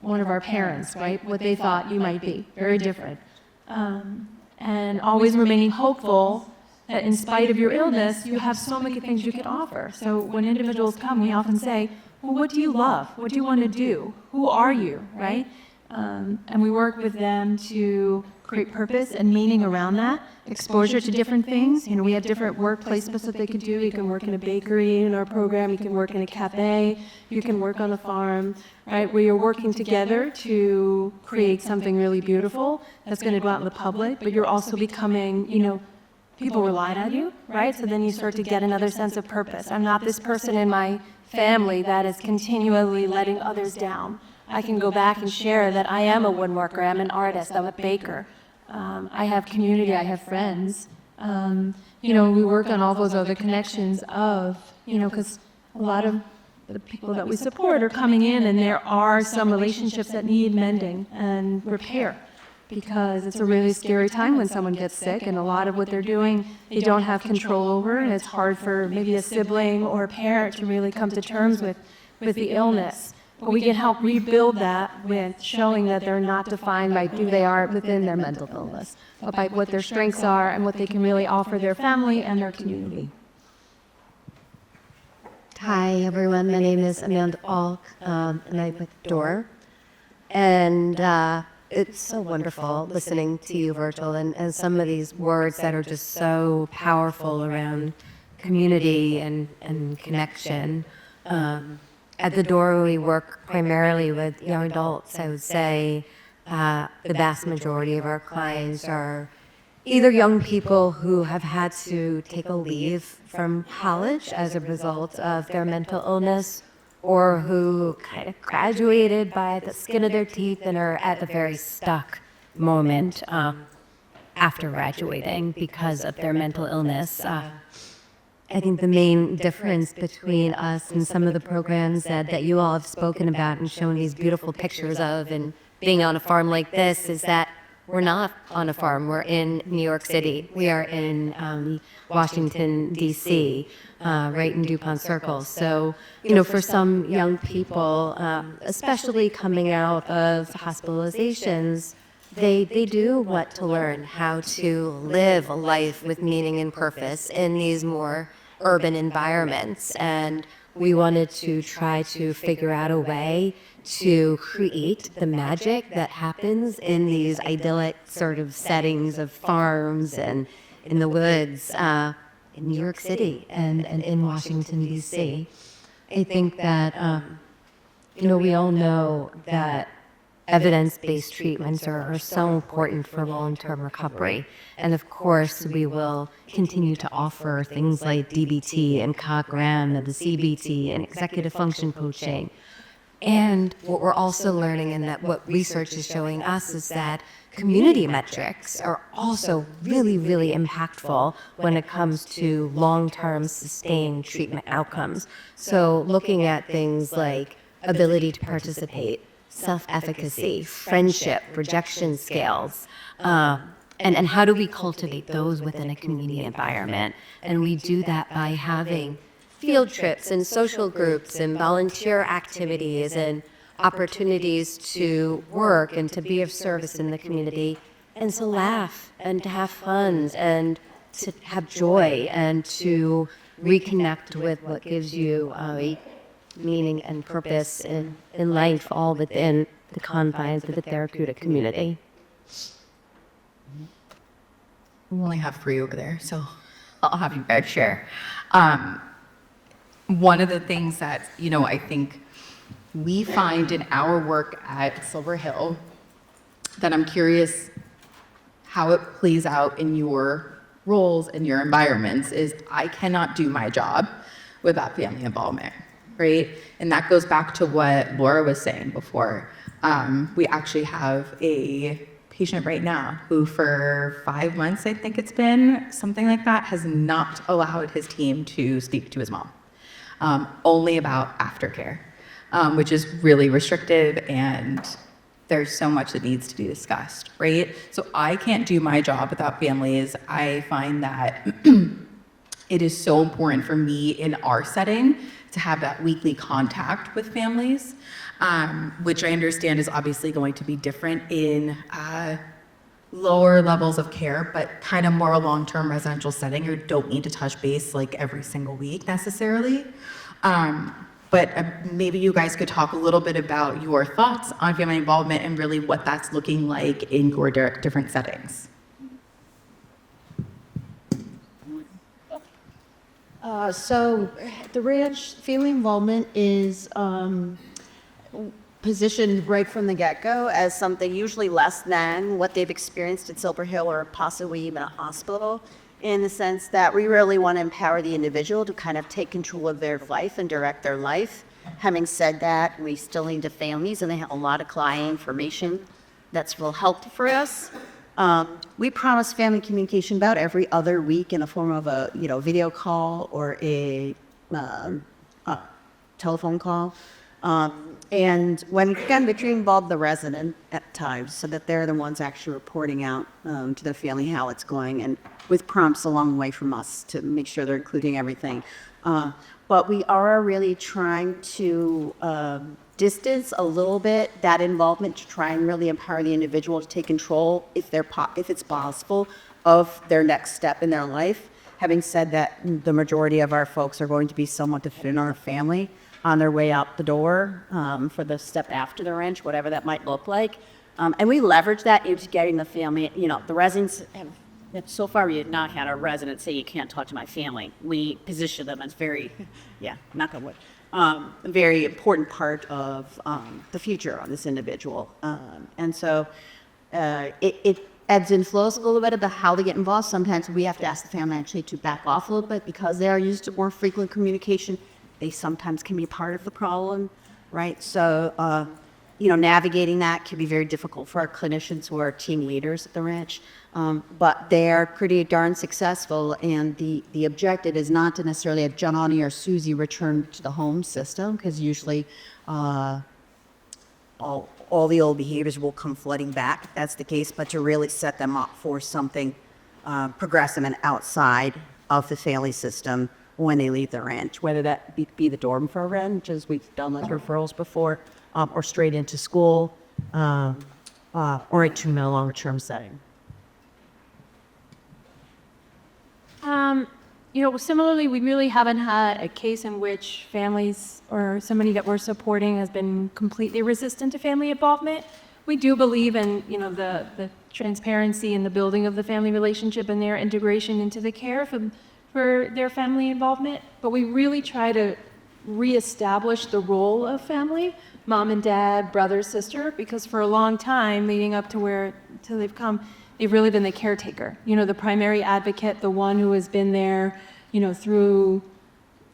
[SPEAKER 6] one of our parents, right, what they thought you might be. Very different. And always remaining hopeful that in spite of your illness, you have so many things you can offer. So when individuals come, we often say, well, what do you love? What do you want to do? Who are you, right? And we work with them to create purpose and meaning around that, exposure to different things. You know, we have different work placements that they can do. You can work in a bakery in our program. You can work in a cafe. You can work on a farm, right, where you're working together to create something really beautiful that's going to go out in the public, but you're also becoming, you know, people relied on you, right? So then you start to get another sense of purpose. I'm not this person in my family that is continually letting others down. I can go back and share that I am a woodworker, I'm an artist, I'm a baker. I have community, I have friends. You know, we work on all those other connections of, you know, because a lot of the people that we support are coming in and there are some relationships that need mending and repair because it's a really scary time when someone gets sick and a lot of what they're doing they don't have control over and it's hard for maybe a sibling or a parent to really come to terms with the illness. But we can help rebuild that with showing that they're not defined by who they are within their mental illness, but by what their strengths are and what they can really offer their family and their community.
[SPEAKER 7] Hi, everyone. My name is Amanda Falk, and I'm with DOOR. And it's so wonderful listening to you, Virgil, and some of these words that are just so powerful around community and connection. At the DOOR, we work primarily with young adults. I would say the vast majority of our clients are either young people who have had to take a leave from college as a result of their mental illness, or who kind of graduated by the skin of their teeth and are at a very stuck moment after graduating because of their mental illness. I think the main difference between us and some of the programs that you all have spoken about and shown these beautiful pictures of and being on a farm like this is that we're not on a farm. We're in New York City. We are in Washington, D.C., right in DuPont Circle. So, you know, for some young people, especially coming out of hospitalizations, they do want to learn how to live a life with meaning and purpose in these more urban environments. And we wanted to try to figure out a way to create the magic that happens in these idyllic sort of settings of farms and in the woods in New York City and in Washington, D.C. I think that, you know, we all know that evidence-based treatments are so important for long-term recovery. And of course, we will continue to offer things like DBT and CogRAM and the CBT and executive function coaching. And what we're also learning and that what research is showing us is that community metrics are also really, really impactful when it comes to long-term sustained treatment outcomes. So looking at things like ability to participate, self-efficacy, friendship, rejection scales, and how do we cultivate those within a community environment? And we do that by having field trips and social groups and volunteer activities and opportunities to work and to be of service in the community and to laugh and to have fun and to have joy and to reconnect with what gives you meaning and purpose in life, all within the confines of the therapeutic community.
[SPEAKER 2] We only have 3 over there, so I'll have you guys share. One of the things that, you know, I think we find in our work at Silver Hill that I'm curious how it plays out in your roles and your environments is I cannot do my job without family involvement, right? And that goes back to what Laura was saying before. We actually have a patient right now who for 5 months, I think it's been, something like that, has not allowed his team to speak to his mom. Only about aftercare, which is really restrictive, and there's so much that needs to be discussed, right? So I can't do my job without families. I find that it is so important for me in our setting to have that weekly contact with families, which I understand is obviously going to be different in lower levels of care, but kind of more a long-term residential setting. You don't need to touch base like every single week necessarily. But maybe you guys could talk a little bit about your thoughts on family involvement and really what that's looking like in your different settings.
[SPEAKER 8] So the ranch family involvement is positioned right from the get-go as something usually less than what they've experienced at Silver Hill or possibly even a hospital, in the sense that we really want to empower the individual to kind of take control of their life and direct their life. Having said that, we still need the families, and they have a lot of client information that's real helpful for us. We promise family communication about every other week in a form of a video call or a telephone call. And when again, we involve the resident at times so that they're the ones actually reporting out to the family how it's going, and with prompts along the way from us to make sure they're including everything. But we are really trying to distance a little bit that involvement to try and really empower the individual to take control, if it's possible, of their next step in their life. Having said that, the majority of our folks are going to be somewhat dependent on our family on their way out the door for the step after the ranch, whatever that might look like. And we leverage that into getting the family, the residents have, so far we have not had a resident say, you can't talk to my family. We position them as very, knock on wood, a very important part of the future of this individual. And so it ebbs and flows a little bit about how they get involved. Sometimes we have to ask the family actually to back off a little bit because they are used to more frequent communication. They sometimes can be part of the problem, right? So, navigating that can be very difficult for our clinicians who are team leaders at the ranch. But they are pretty darn successful, and the objective is not to necessarily have Johnny or Susie return to the home system, because usually all the old behaviors will come flooding back if that's the case, but to really set them up for something progressive and outside of the family system when they leave the ranch, whether that be the dorm program, which is we've done like referrals before, or straight into school, or into a longer-term setting.
[SPEAKER 6] Similarly, we really haven't had a case in which families or somebody that we're supporting has been completely resistant to family involvement. We do believe in, the transparency and the building of the family relationship and their integration into the care for their family involvement, but we really try to reestablish the role of family, mom and dad, brother, sister, because for a long time leading up to till they've come, they've really been the caretaker, the primary advocate, the one who has been there, through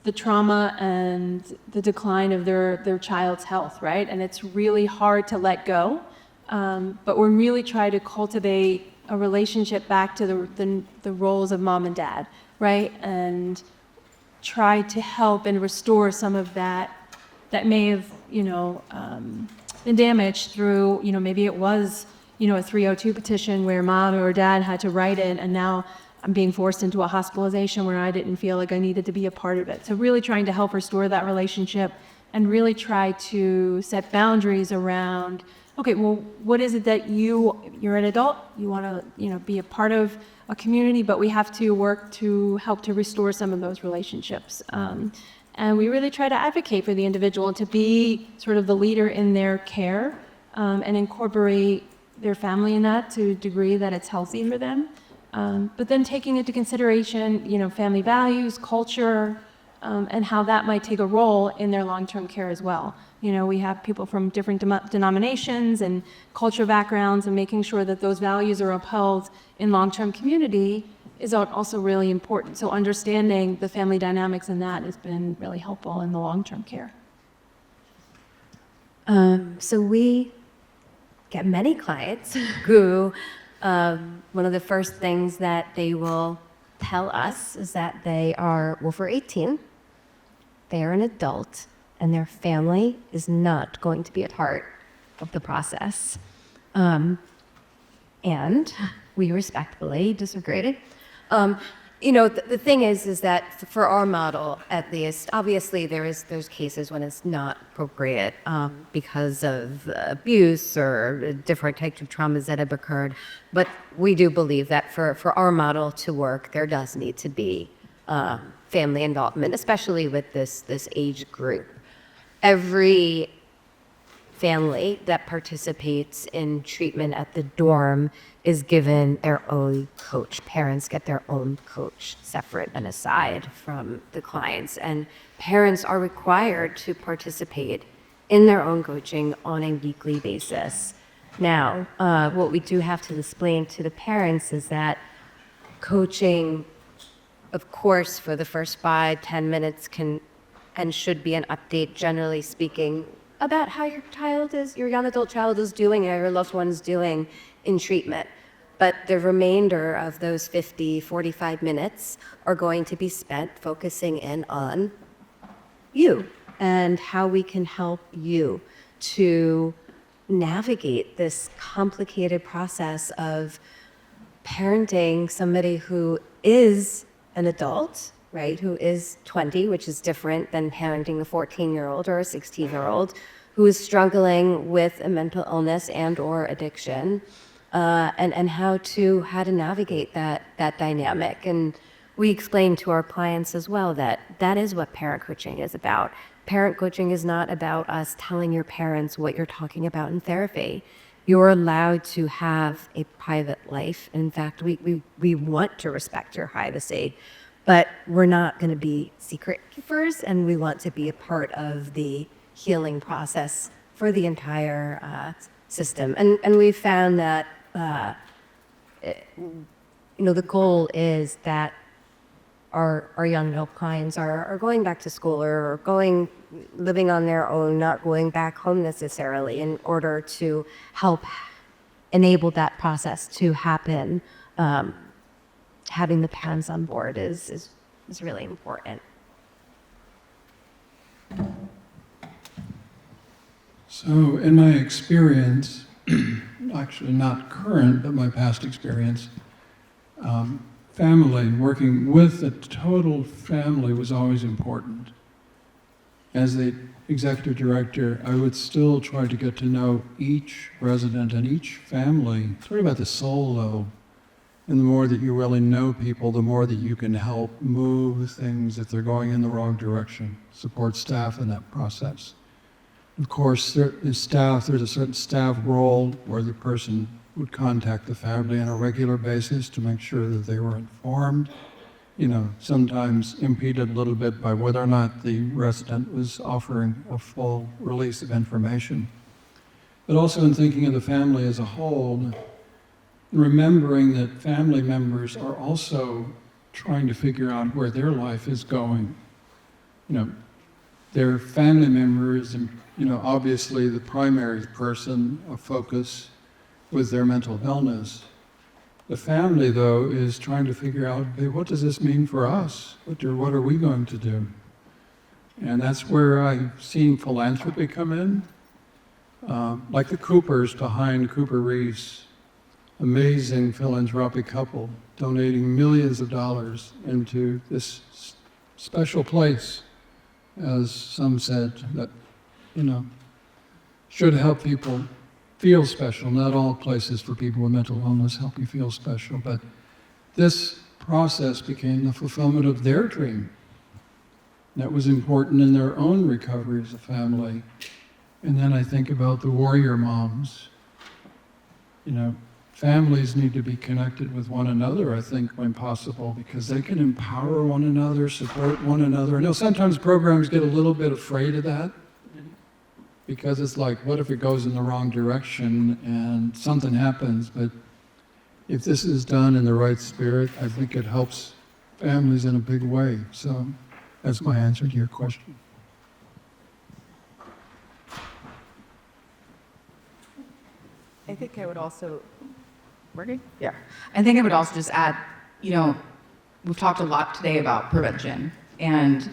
[SPEAKER 6] the trauma and the decline of their child's health, right? And it's really hard to let go, but we're really trying to cultivate a relationship back to the roles of mom and dad, right? And try to help and restore some of that may have, been damaged through, maybe it was, a 302 petition where mom or dad had to write it, and now I'm being forced into a hospitalization where I didn't feel like I needed to be a part of it. So really trying to help restore that relationship and really try to set boundaries around, okay, well, what is it that you're an adult, you want to, be a part of a community, but we have to work to help to restore some of those relationships. And we really try to advocate for the individual to be sort of the leader in their care, and incorporate their family in that to a degree that it's healthy for them. But then taking into consideration, family values, culture, and how that might take a role in their long-term care as well. You know, we have people from different denominations and culture backgrounds, and making sure that those values are upheld in long-term community is also really important. So understanding the family dynamics in that has been really helpful in the long-term care.
[SPEAKER 7] So we get many clients who one of the first things that they will tell us is that they are over 18, they are an adult, and their family is not going to be a part of the process. And we respectfully disagreed. You know, the thing is that for our model, at least, obviously there's cases when it's not appropriate because of abuse or different types of traumas that have occurred. But we do believe that for our model to work, there does need to be family involvement, especially with this age group. Every family that participates in treatment at the dorm is given their own coach. Parents get their own coach separate and aside from the clients. And parents are required to participate in their own coaching on a weekly basis. Now, what we do have to explain to the parents is that coaching, of course, for the first 5-10 minutes can and should be an update, generally speaking, about how your young adult child is doing or your loved one is doing in treatment. But the remainder of those 45 minutes are going to be spent focusing in on you and how we can help you to navigate this complicated process of parenting somebody who is an adult, right, who is 20, which is different than parenting a 14-year-old or a 16-year-old who is struggling with a mental illness and or addiction, and how to navigate that dynamic. And we explain to our clients as well that that is what parent coaching is about. Parent coaching is not about us telling your parents what you're talking about in therapy. You're allowed to have a private life. In fact, we want to respect your privacy. But we're not going to be secret keepers, and we want to be a part of the healing process for the entire system. And we found that, the goal is that our young adult clients are going back to school or living on their own, not going back home necessarily, in order to help enable that process to happen. Having the parents on board is really important.
[SPEAKER 3] So in my experience, actually not current, but my past experience, family, working with the total family was always important. As the executive director, I would still try to get to know each resident and each family, sort of at the soul level. And the more that you really know people, the more that you can help move things if they're going in the wrong direction, support staff in that process. Of course, there's a certain staff role where the person would contact the family on a regular basis to make sure that they were informed, sometimes impeded a little bit by whether or not the resident was offering a full release of information. But also in thinking of the family as a whole, remembering that family members are also trying to figure out where their life is going. Their family member is, obviously the primary person of focus with their mental illness. The family, though, is trying to figure out, hey, what does this mean for us? What are we going to do? And that's where I've seen philanthropy come in, like the Coopers behind Cooper Reese. Amazing philanthropic couple donating millions of dollars into this special place, as some said, that, should help people feel special. Not all places for people with mental illness help you feel special, but this process became the fulfillment of their dream. That was important in their own recovery as a family. And then I think about the warrior moms, families need to be connected with one another, I think, when possible, because they can empower one another, support one another. I know sometimes programs get a little bit afraid of that, because it's like, what if it goes in the wrong direction and something happens? But if this is done in the right spirit, I think it helps families in a big way. So that's my answer to your question.
[SPEAKER 2] I think I would also, working? Yeah. I think I would also just add, you know, we've talked a lot today about prevention and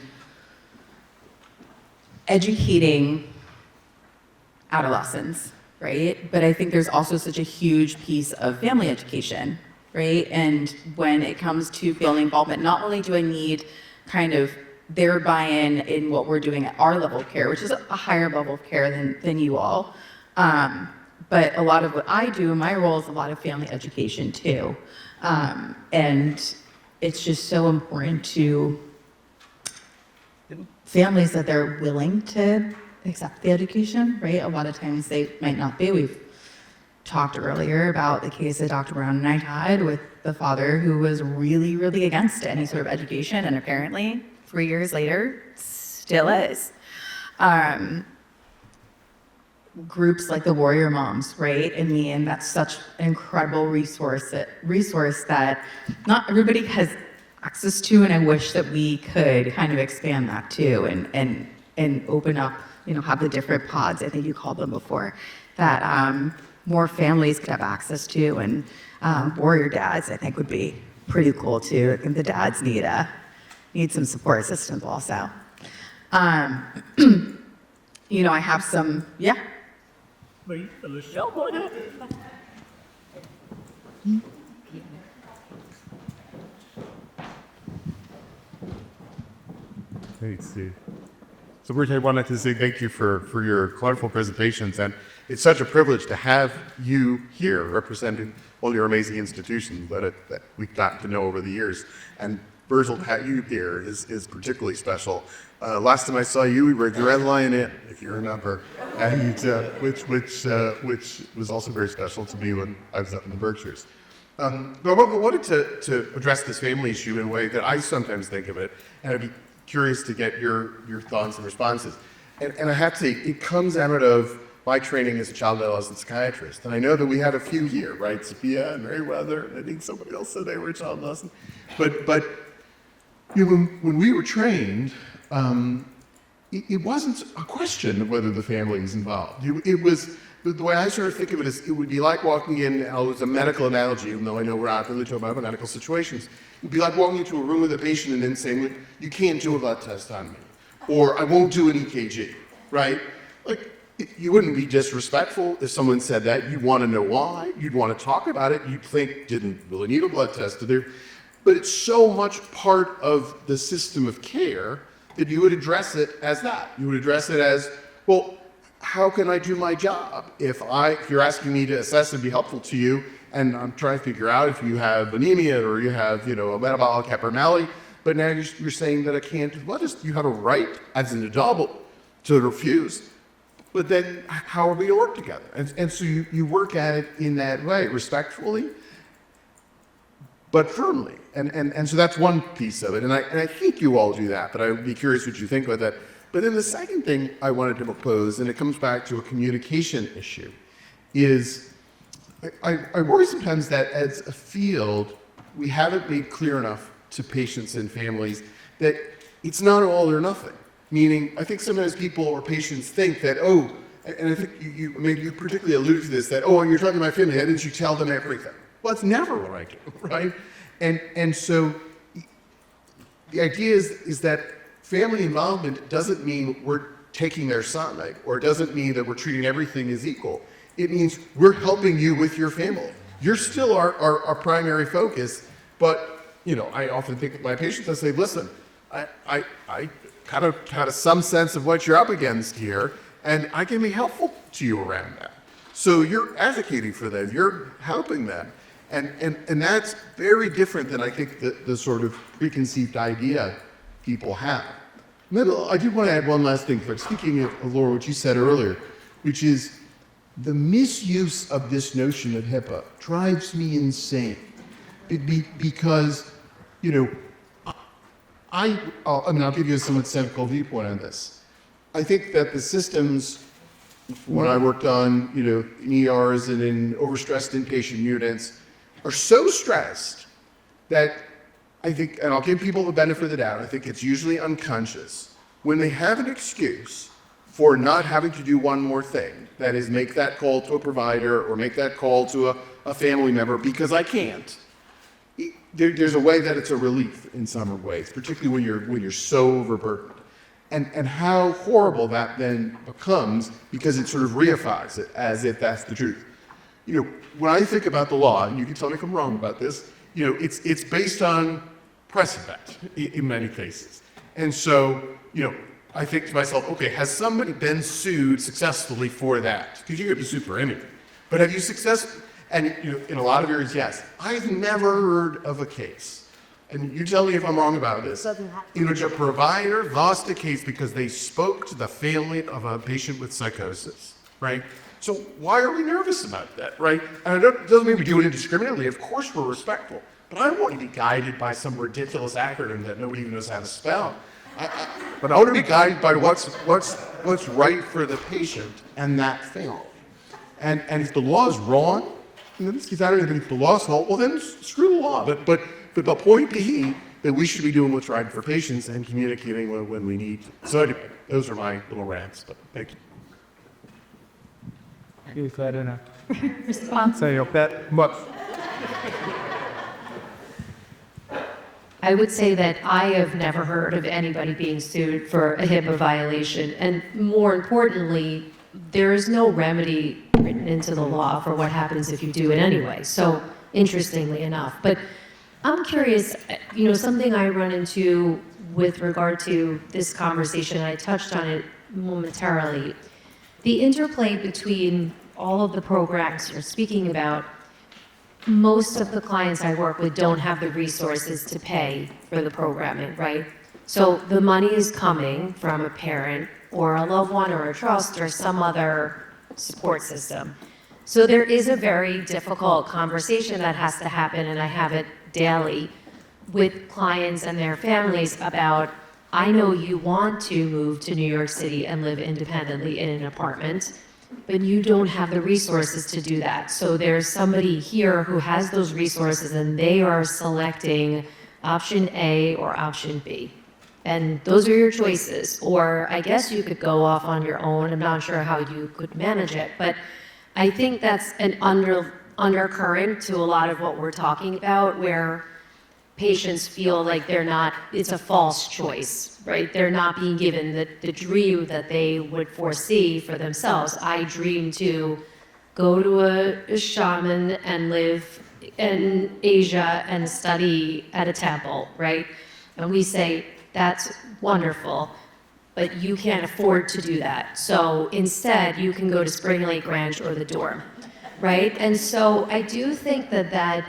[SPEAKER 2] educating adolescents, right? But I think there's also such a huge piece of family education, right? And when it comes to family involvement, not only do I need kind of their buy-in in what we're doing at our level of care, which is a higher level of care than you all, but a lot of what I do in my role is a lot of family education too. And it's just so important to families that they're willing to accept the education, right? A lot of times they might not be. We've talked earlier about the case that Dr. Brown and I had with the father who was really, really against any sort of education, and apparently 3 years later still is. Groups like the Warrior Moms, right? And that's such an incredible resource that not everybody has access to, and I wish that we could kind of expand that too and open up, you know, have the different pods, I think you called them before, that more families could have access to, and Warrior Dads, I think, would be pretty cool too. I think the dads need some support systems also. You know, I have some, yeah.
[SPEAKER 9] Wait, Alicia.
[SPEAKER 2] No, go ahead.
[SPEAKER 9] Hey, Steve. So Bridget, I wanted to say thank you for your colorful presentations, and it's such a privilege to have you here representing all your amazing institutions that we've gotten to know over the years. And Virgil, to have you here is particularly special. Last time I saw you, we were at the Red Lion Inn, if you remember, and which was also very special to me when I was up in the Berkshires. But I wanted to address this family issue in a way that I sometimes think of it, and I'd be curious to get your thoughts and responses. And I have to say, it comes out of my training as a child and adolescent psychiatrist. And I know that we had a few here, right? Sophia and Meriwether, and I think somebody else said they were a child and adolescent. But you know, when we were trained, it wasn't a question of whether the family is involved. It was, the way I sort of think of it is, it would be like walking in, I'll use a medical analogy, even though I know we're not really talking about medical situations. It would be like walking into a room with a patient and then saying, you can't do a blood test on me, or I won't do an EKG, right? Like, you wouldn't be disrespectful if someone said that. You'd want to know why. You'd want to talk about it. You'd think, didn't really need a blood test. But it's so much part of the system of care that you would address it as that. You would address it as, well, how can I do my job? If you're asking me to assess and be helpful to you, and I'm trying to figure out if you have anemia or you have, you know, a metabolic abnormality, but now you're saying that I can't do blood test. You have a right as an adult to refuse. But then how are we to work together? And so you work at it in that way, respectfully, but firmly. And so that's one piece of it. And I think you all do that, but I would be curious what you think about that. But then the second thing I wanted to propose, and it comes back to a communication issue, is I worry sometimes that as a field, we haven't made clear enough to patients and families that it's not all or nothing. Meaning, I think sometimes people or patients think that, oh, and I think you particularly alluded to this, that, oh, you're talking about family, why didn't you tell them everything? Well, that's never what I do, right? And so the idea is that family involvement doesn't mean we're taking their side, or it doesn't mean that we're treating everything as equal. It means we're helping you with your family. You're still our primary focus, but, you know, I often think of my patients, I say, listen, I kind of had some sense of what you're up against here, and I can be helpful to you around that. So you're advocating for them, you're helping them. And that's very different than I think the sort of preconceived idea people have. I do want to add one last thing, but speaking of Laura, what you said earlier, which is
[SPEAKER 10] the misuse of this notion of HIPAA drives me insane. Because, you know, I'll give you a somewhat cynical viewpoint on this. I think that the systems, when I worked on, you know, in ERs and in overstressed inpatient units, are so stressed that I think, and I'll give people the benefit of the doubt, I think it's usually unconscious, when they have an excuse for not having to do one more thing, that is make that call to a provider or make that call to a family member because I can't. There's a way that it's a relief in some ways, particularly when you're so overburdened. And how horrible that then becomes because it sort of reifies it as if that's the truth. You know, when I think about the law, and you can tell me if I'm wrong about this, you know, it's based on precedent in many cases. And so, you know, I think to myself, okay, has somebody been sued successfully for that? Because you could be sued for anything. But have you successfully, and you know, in a lot of areas, yes. I've never heard of a case, and you tell me if I'm wrong about this, in which a provider lost a case because they spoke to the family of a patient with psychosis, right? So why are we nervous about that, right? And it doesn't mean we do it indiscriminately. Of course we're respectful. But I don't want to be guided by some ridiculous acronym that nobody even knows how to spell. But I want to be guided by what's right for the patient and that family. And if the law is wrong, in this case, I don't even think the law's fault, well then screw the law. But the point being that we should be doing what's right for patients and communicating when we need to. So anyway, those are my little rants, but thank you.
[SPEAKER 4] Response.
[SPEAKER 11] I would say that I have never heard of anybody being sued for a HIPAA violation. And more importantly, there is no remedy written into the law for what happens if you do it anyway. So interestingly enough, but I'm curious, you know, something I run into with regard to this conversation, I touched on it momentarily, the interplay between all of the programs you're speaking about. Most of the clients I work with don't have the resources to pay for the programming, right? So the money is coming from a parent or a loved one or a trust or some other support system. So there is a very difficult conversation that has to happen, and I have it daily with clients and their families about, I know you want to move to New York City and live independently in an apartment, but you don't have the resources to do that. So there's somebody here who has those resources and they are selecting option A or option B. And those are your choices. Or I guess you could go off on your own. I'm not sure how you could manage it, but I think that's an undercurrent to a lot of what we're talking about, where patients feel like they're not, it's a false choice, right? They're not being given the dream that they would foresee for themselves. I dream to go to a shaman and live in Asia and study at a temple, right? And we say, that's wonderful, but you can't afford to do that. So instead, you can go to Spring Lake Ranch or the dorm, right? And so I do think that that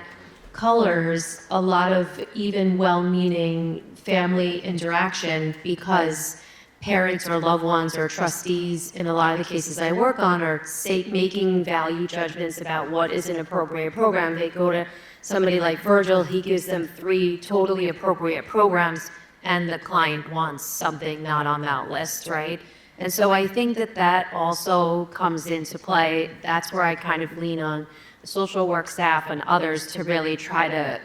[SPEAKER 11] colors a lot of even well-meaning family interaction, because parents or loved ones or trustees, in a lot of the cases I work on, are making value judgments about what is an appropriate program. They go to somebody like Virgil, he gives them 3 totally appropriate programs, and the client wants something not on that list, right? And so I think that that also comes into play. That's where I kind of lean on the social work staff and others to really try to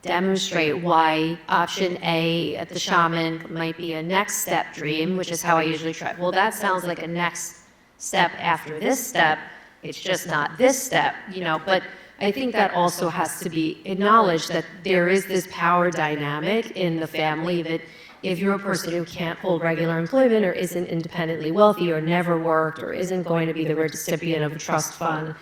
[SPEAKER 11] demonstrate why option A at the shaman might be a next step dream, which is how I usually try. Well, that sounds like a next step after this step. It's just not this step, you know, but I think that also has to be acknowledged, that there is this power dynamic in the family, that if you're a person who can't hold regular employment or isn't independently wealthy or never worked or isn't going to be the recipient of a trust fund,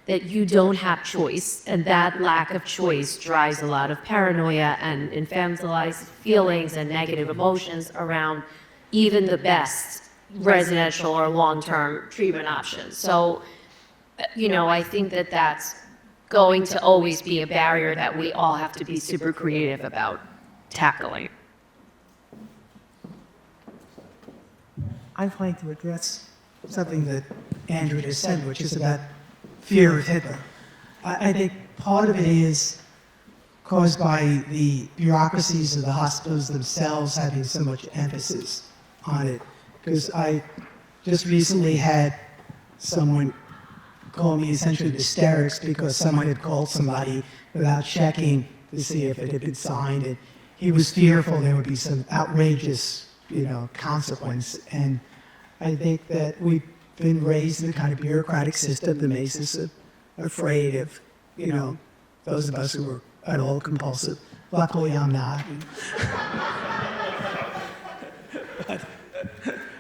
[SPEAKER 11] that you don't have choice, and that lack of choice drives a lot of paranoia and infantilized feelings and negative emotions around even the best residential or long-term treatment options. So, you know, I think that that's going to always be a barrier that we all have to be super creative about tackling.
[SPEAKER 1] I'd like to address something that Andrew just said, which is about fear of HIPAA. I think part of it is caused by the bureaucracies of the hospitals themselves having so much emphasis on it. Because I just recently had someone call me essentially in hysterics because someone had called somebody without checking to see if it had been signed. And he was fearful there would be some outrageous, consequence. And I think that we've been raised in the kind of bureaucratic system that makes us afraid of, those of us who are at all compulsive. Luckily, I'm not.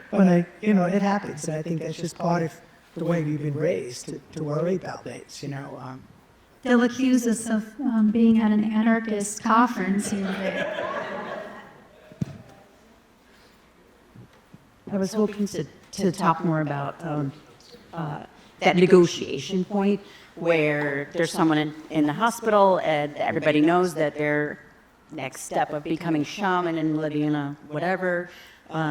[SPEAKER 1] but it happens. And I think that's just part of the way we've been raised to worry about things,
[SPEAKER 12] They'll accuse us of being at an anarchist conference here today.
[SPEAKER 8] I was hoping to talk more about that negotiation point where there's someone in the hospital and everybody knows that their next step of becoming shaman and living in a whatever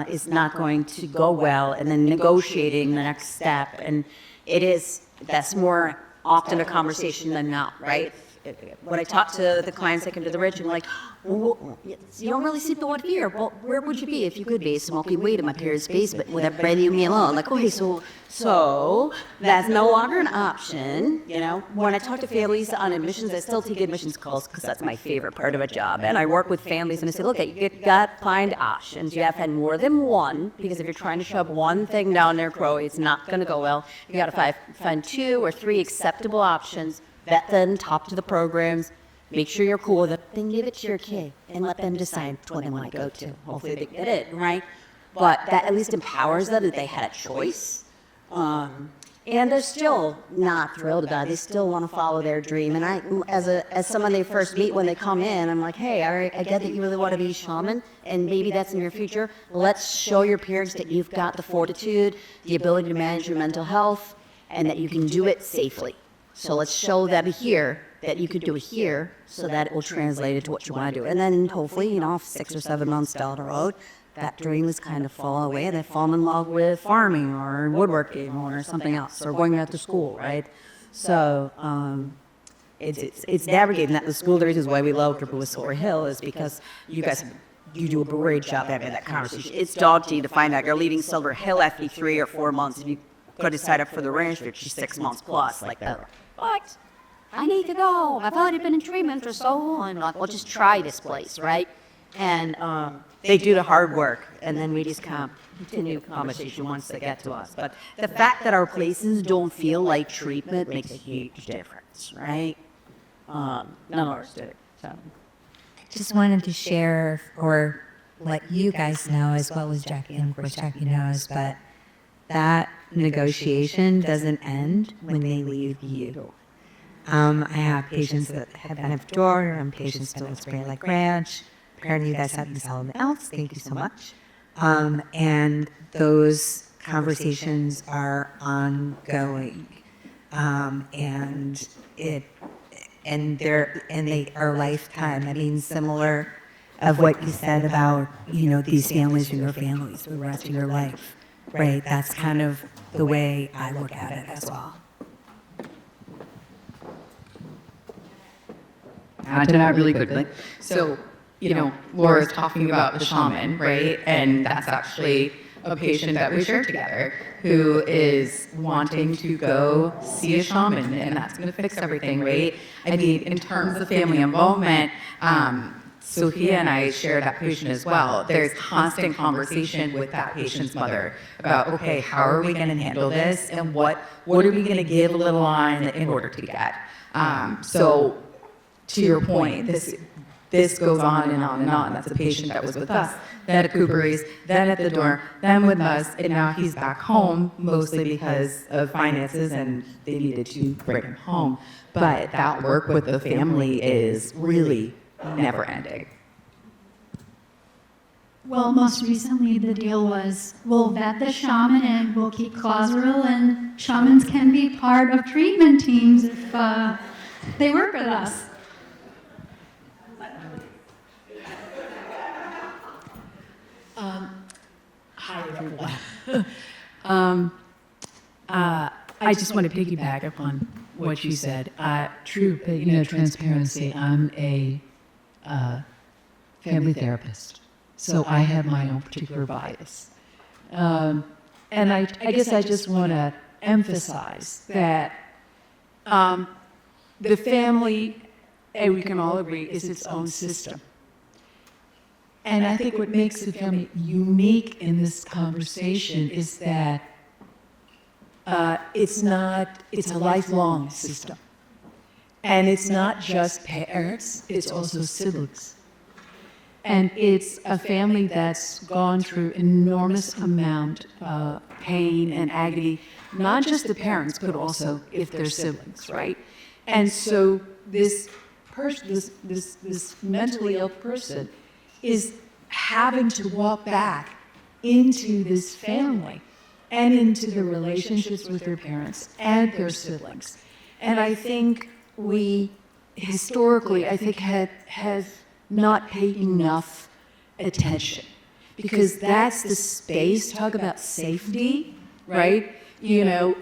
[SPEAKER 8] is not going to go well, and then negotiating the next step. And that's more often a conversation than not, right? When I talk to the clients that come to the Ridge, I'm like, well, you don't really seem to want to be here. Well, where would you be if you could be? Smoking weed in my parents' basement with everybody leaving me alone. Like, okay, so that's no longer an option. When I talk to families on admissions, I still take admissions calls because that's my favorite part of a job. And I work with families and I say, look, you got to find options. You have to have more than one, because if you're trying to shove one thing down their throat, it's not going to go well. You got to find 2 or 3 acceptable options. Vet them, talk to the programs, make sure you're cool with it, then give it to your kid and let them decide which one they want to go to. Hopefully they get it, right? But that at least empowers them that they had a choice. And they're still not thrilled about it. They still want to follow their dream. And I, as someone they first meet when they come in, I'm like, hey, I get that you really want to be a shaman, and maybe that's in your future. Let's show your parents that you've got the fortitude, the ability to manage your mental health, and that you can do it safely. So let's show them here that you could do it here so that it will translate into what you want to do. And then hopefully, 6 or 7 months down the road, that dream is kind of fall away and they fall in love with farming or woodworking or something else, or going out to school, right? So it's navigating that. The school, the reasons why we love Triple with Silver Hill is because you do a great job having that conversation. It's daunting to find out you're leaving Silver Hill after 3 or 4 months and you could have signed up for the ranch for 6 months plus, like that. But I need to go. I've already been in treatment for so long. Like, well, just try this place, right? And they do the hard work, and then we just continue the conversation once they get to us. But the fact that our places don't feel like treatment makes a huge difference, right? None of ours do. So.
[SPEAKER 13] Just wanted to share or let you guys know, as well as Jackie, and of course Jackie knows, but that negotiation doesn't end when they leave you. I have patients that have been at the door, and patients still at Spray Lake Ranch. Apparently you guys haven't something else. Thank you so much. And those conversations are ongoing. And they are lifetime. I mean, similar of what you said about, these families and your families for the rest of your life. Right, that's kind of the way I look at it as well.
[SPEAKER 2] Add to that really quickly. So, Laura's talking about the shaman, right? And that's actually a patient that we shared together who is wanting to go see a shaman, and that's going to fix everything, right? I mean, in terms of family involvement, Sophia and I share that patient as well. There's constant conversation with that patient's mother about, okay, how are we going to handle this, and what are we going to give a little on in order to get? So, to your point, this goes on and on and on. That's a patient that was with us, then at Cooper's, then at the door, then with us, and now he's back home, mostly because of finances, and they needed to bring him home. But that work with the family is really never ending.
[SPEAKER 12] Well, most recently the deal was we'll vet the shaman and we'll keep Clozaril, and shamans can be part of treatment teams if they work with us.
[SPEAKER 2] Hi, everyone.
[SPEAKER 4] I just want to piggyback upon what you said. True, transparency. I'm a family therapist, so I have my own particular bias. And I guess I just want to emphasize that the family, and we can all agree, is its own system. And I think what makes the family unique in this conversation is that it's a lifelong system. And it's not just parents, it's also siblings. And it's a family that's gone through enormous amount of pain and agony, not just the parents, but also if they're siblings, right? And so this mentally ill person is having to walk back into this family and into the relationships with their parents and their siblings. And I think we historically, has not paid enough attention, because that's the space, talk about safety, right?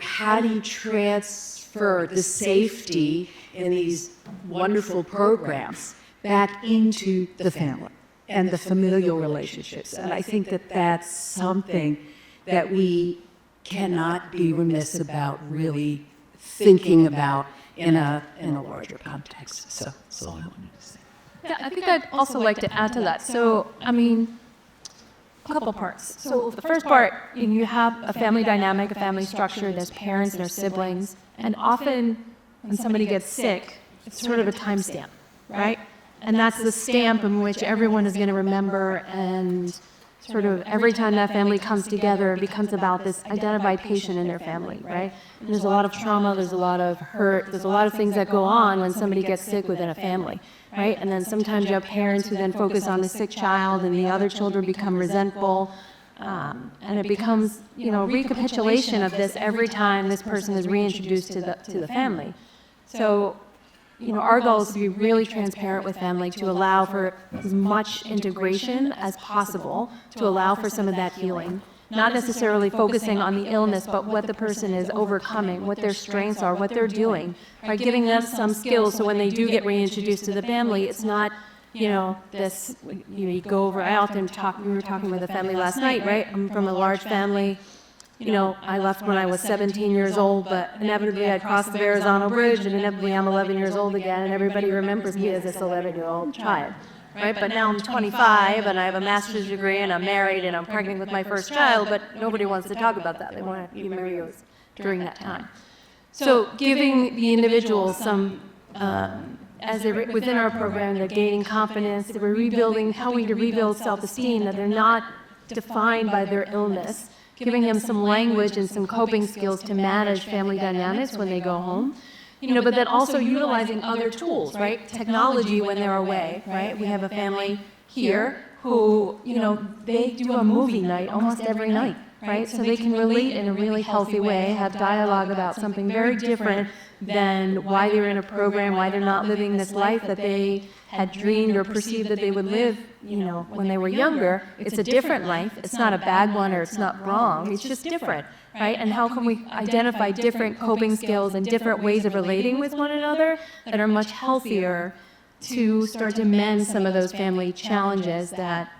[SPEAKER 4] How do you transfer the safety in these wonderful programs back into the family and the familial relationships? And I think that that's something that we cannot be remiss about really thinking about in a larger context. So that's all I wanted to say.
[SPEAKER 6] Yeah, I think I'd also like to add to that. So, a couple parts. So the first part, you have a family dynamic, a family structure, there's parents, there's siblings, and often when somebody gets sick, it's sort of a timestamp, right? And that's the stamp in which everyone is going to remember, and sort of every time that family comes together, it becomes about this identified patient in their family, right? And there's a lot of trauma, there's a lot of hurt, there's a lot of things that go on when somebody gets sick within a family, right? And then sometimes you have parents who then focus on the sick child, and the other children become resentful, and it becomes, recapitulation of this every time this person is reintroduced to the family. So, our goal is to be really transparent with family, to allow for as much integration as possible, to allow for some of that healing. Not necessarily focusing on the illness, but what the person is overcoming, what their strengths are, what they're doing, right? Giving them some skills so when they do get reintroduced to the family, it's not, this, you go over, I often we were talking with a family last night, right? I'm from a large family. I left when I was 17 years old, but inevitably I'd cross the Verrazano Bridge, and inevitably I'm 11 years old again, and everybody remembers me as this 11-year-old child, right? But now I'm 25, and I have a master's degree, and I'm married, and I'm pregnant with my first child, but nobody wants to talk about that. They want to be married during that time. So giving the individual some, within our program, they're gaining confidence, that we're rebuilding, helping to rebuild self-esteem, that they're not defined by their illness, giving them some language and some coping skills to manage family dynamics when they go home, but then also utilizing other tools, right? Technology when they're away, right? We have a family here who, they do a movie night almost every night, right? So they can relate in a really healthy way, have dialogue about something very different than why they're in a program, why they're not living this life that they had dreamed or perceived that they would live, when they were younger. It's a different life. It's not a bad one, or it's not wrong. It's just different, right? And how can we identify different coping skills and different ways of relating with one another that are much healthier to start to mend some of those family challenges that,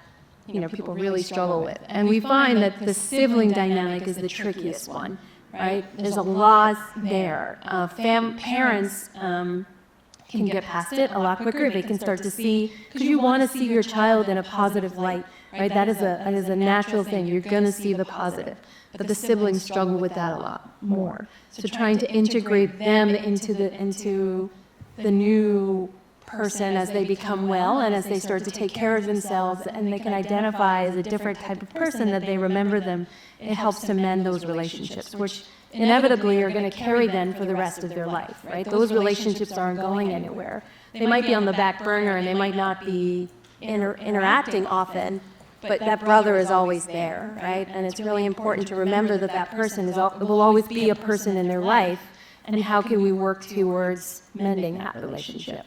[SPEAKER 6] people really struggle with. And we find that the sibling dynamic is the trickiest one, right? There's a lot there. Parents can get past it a lot quicker. They can start to see, because you want to see your child in a positive light, right? That is a natural thing. You're going to see the positive. But the siblings struggle with that a lot more. So trying to integrate them into the new person as they become well and as they start to take care of themselves, and they can identify as a different type of person, that they remember them, it helps to mend those relationships, which inevitably are going to carry them for the rest of their life, right? Those relationships aren't going anywhere. They might be on the back burner, and they might not be interacting often, but that brother is always there, right? And it's really important to remember that that person will always be a person in their life, and how can we work towards mending that relationship?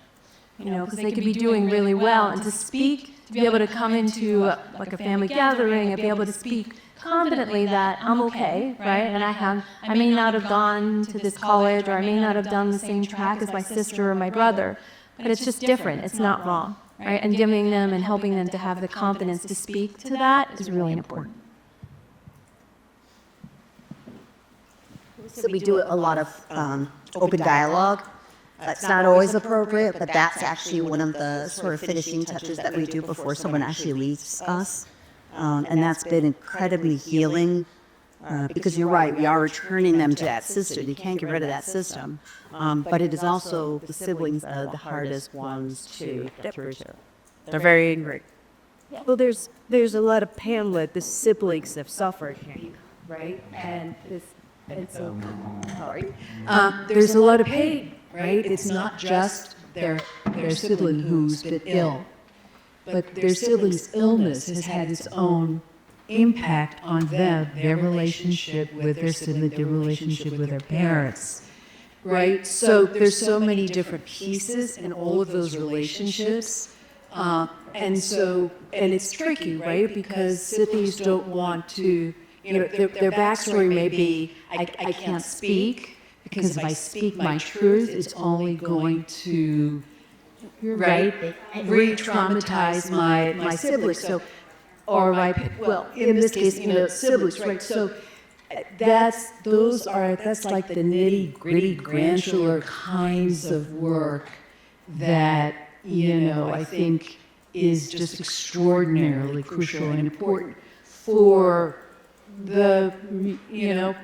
[SPEAKER 6] Because they could be doing really well, and to be able to come into a family gathering and be able to speak confidently that I'm okay, right? And I may not have gone to this college, or I may not have done the same track as my sister or my brother, but it's just different. It's not wrong, right? And giving them and helping them to have the confidence to speak to that is really important.
[SPEAKER 8] So we do a lot of open dialogue. That's not always appropriate, but that's actually one of the sort of finishing touches that we do before someone actually leaves us. And that's been incredibly healing, because you're right, we are returning them to that system. You can't get rid of that system. But it is also the siblings are the hardest ones to get through to. They're very angry.
[SPEAKER 14] Well, there's a lot of pain that the siblings have suffered here, right? And so sorry. There's a lot of pain, right? It's not just their sibling who's been ill, but their sibling's illness has had its own impact on them, their relationship with their sibling, their relationship with their parents, right? So there's so many different pieces in all of those relationships. And it's tricky, right? Because siblings don't want to, their backstory may be, I can't speak, because if I speak my truth, it's only going to, right, re-traumatize my siblings. So, or well, in this case, siblings, right? So that's like the nitty-gritty, granular kinds of work that, I think is just extraordinarily crucial and important for the,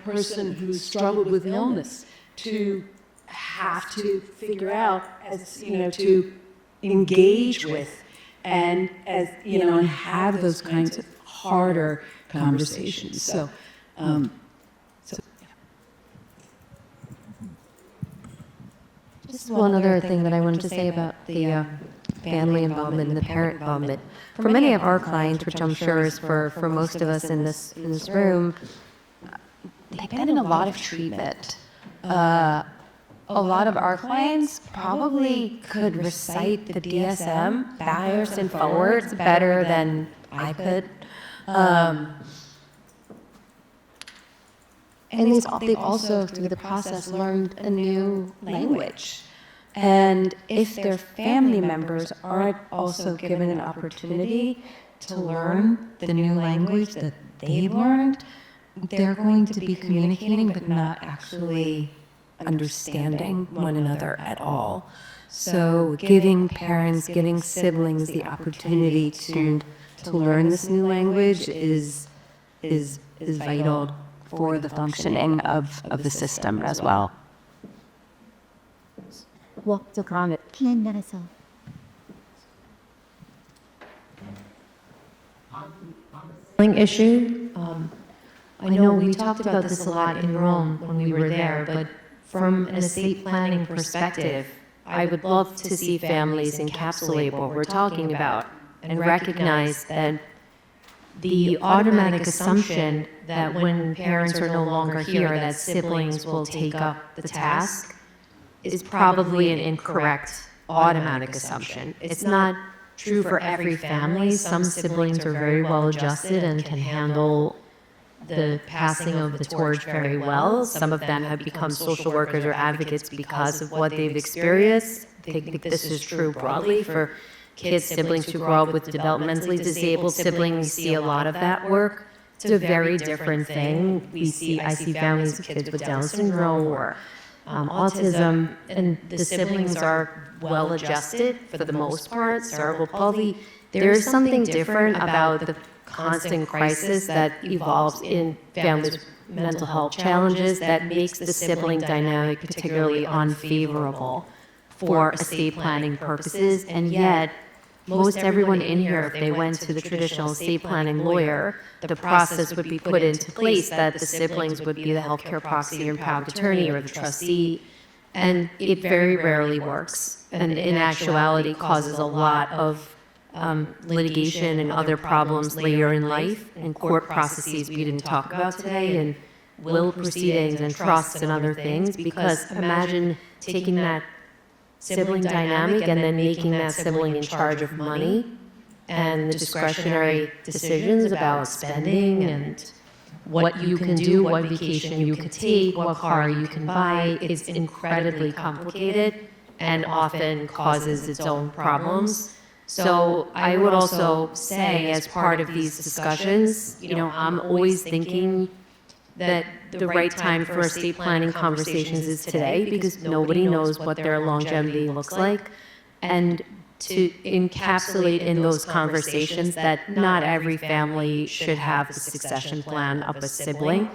[SPEAKER 14] person who struggled with illness to have to figure out to engage with and and have those kinds of harder conversations. So,
[SPEAKER 7] Just one other thing that I wanted to say about the family involvement and the parent involvement. For many of our clients, which I'm sure is for most of us in this room, they've been in a lot of treatment. A lot of our clients probably could recite the DSM backwards and forwards better than I could. And they've also, through the process, learned a new language. And if their family members aren't also given an opportunity to learn the new language that they've learned, they're going to be communicating but not actually understanding one another at all. So giving parents, giving siblings the opportunity to learn this new language is vital for the functioning of the system as well.
[SPEAKER 15] to comment.
[SPEAKER 11] Issue. I know we talked about this a lot in Rome when we were there, but from an estate planning perspective, I would love to see families encapsulate what we're talking about and recognize that the automatic assumption that when parents are no longer here, that siblings will take up the task is probably an incorrect automatic assumption. It's not true for every family. Some siblings are very well adjusted and can handle the passing of the torch very well. Some of them have become social workers or advocates because of what they've experienced. I think this is true broadly for kids, siblings who grow up with developmentally disabled siblings. We see a lot of that work. It's a very different thing. I see families of kids with Down syndrome or autism, and the siblings are well adjusted for the most part, cerebral palsy. There is something different about the constant crisis that evolves in families with mental health challenges that makes the sibling dynamic particularly unfavorable for estate planning purposes. And yet, most everyone in here, if they went to the traditional estate planning lawyer, the process would be put into place that the siblings would be the healthcare proxy or power of attorney or the trustee. And it very rarely works. And in actuality, causes a lot of litigation and other problems later in life, and court processes we didn't talk about today, and will proceedings and trusts and other things. Because imagine taking that sibling dynamic and then making that sibling in charge of money and the discretionary decisions about spending and what you can do, what vacation you can take, what car you can buy. It's incredibly complicated and often causes its own problems. So I would also say, as part of these discussions, I'm always thinking that the right time for estate planning conversations is today, because nobody knows what their longevity looks like. And to encapsulate in those conversations that not every family should have the succession plan of a sibling,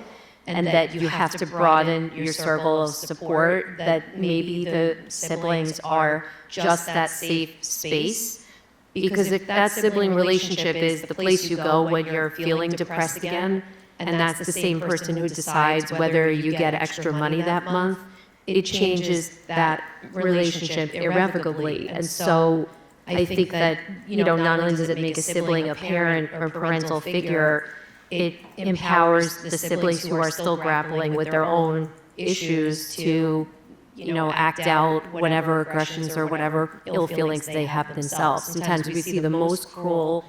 [SPEAKER 11] and that you have to broaden your circle of support, that maybe the siblings are just that safe space. Because if that sibling relationship is the place you go when you're feeling depressed again, and that's the same person who decides whether you get extra money that month, it changes that relationship irrevocably. And so I think that, not only does it make a sibling a parent or parental figure, it empowers the siblings who are still grappling with their own issues to act out whatever aggressions or whatever ill feelings they have themselves. Sometimes we see the most cruel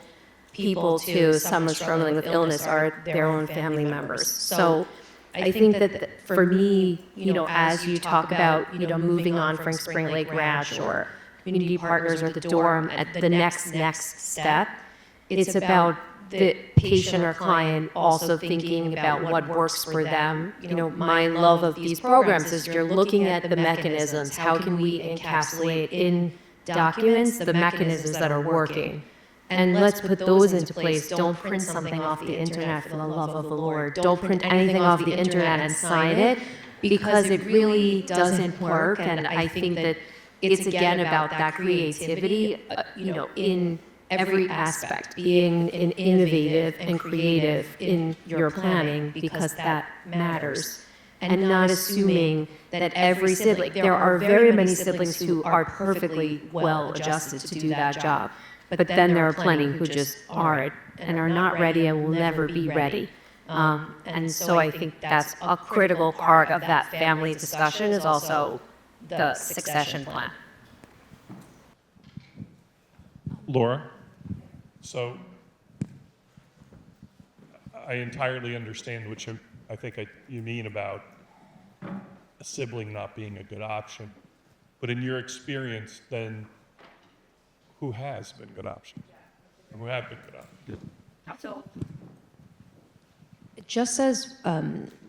[SPEAKER 11] people to someone struggling with illness are their own family members. So I think that for me, as you talk about, moving on from Spring Lake Ranch or community partners or the dorm at the next step, it's about the patient or client also thinking about what works for them. My love of these programs is you're looking at the mechanisms. How can we encapsulate in documents the mechanisms that are working? And let's put those into place. Don't print something off the internet, for the love of the Lord. Don't print anything off the internet and sign it, because it really doesn't work. And I think that it's again about that creativity, in every aspect, being innovative and creative in your planning, because that matters. And not assuming that every sibling, there are very many siblings who are perfectly well adjusted to do that job. But then there are plenty who just aren't and are not ready and will never be ready. And so I think that's a critical part of that family discussion, is also the succession plan.
[SPEAKER 15] Laura, so I entirely understand what you mean about a sibling not being a good option. But in your experience, then, who has been good options? And who have been good options?
[SPEAKER 11] Just as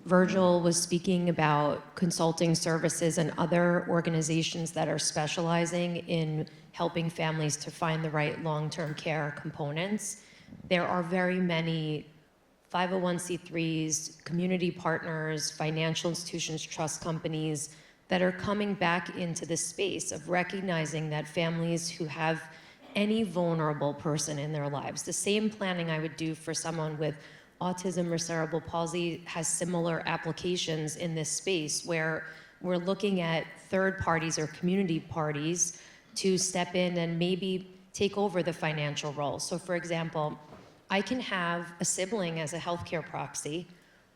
[SPEAKER 11] Virgil was speaking about consulting services and other organizations that are specializing in helping families to find the right long-term care components, there are very many 501c3s, community partners, financial institutions, trust companies that are coming back into the space of recognizing that families who have any vulnerable person in their lives, the same planning I would do for someone with autism or cerebral palsy has similar applications in this space, where we're looking at third parties or community parties to step in and maybe take over the financial role. So for example, I can have a sibling as a healthcare proxy,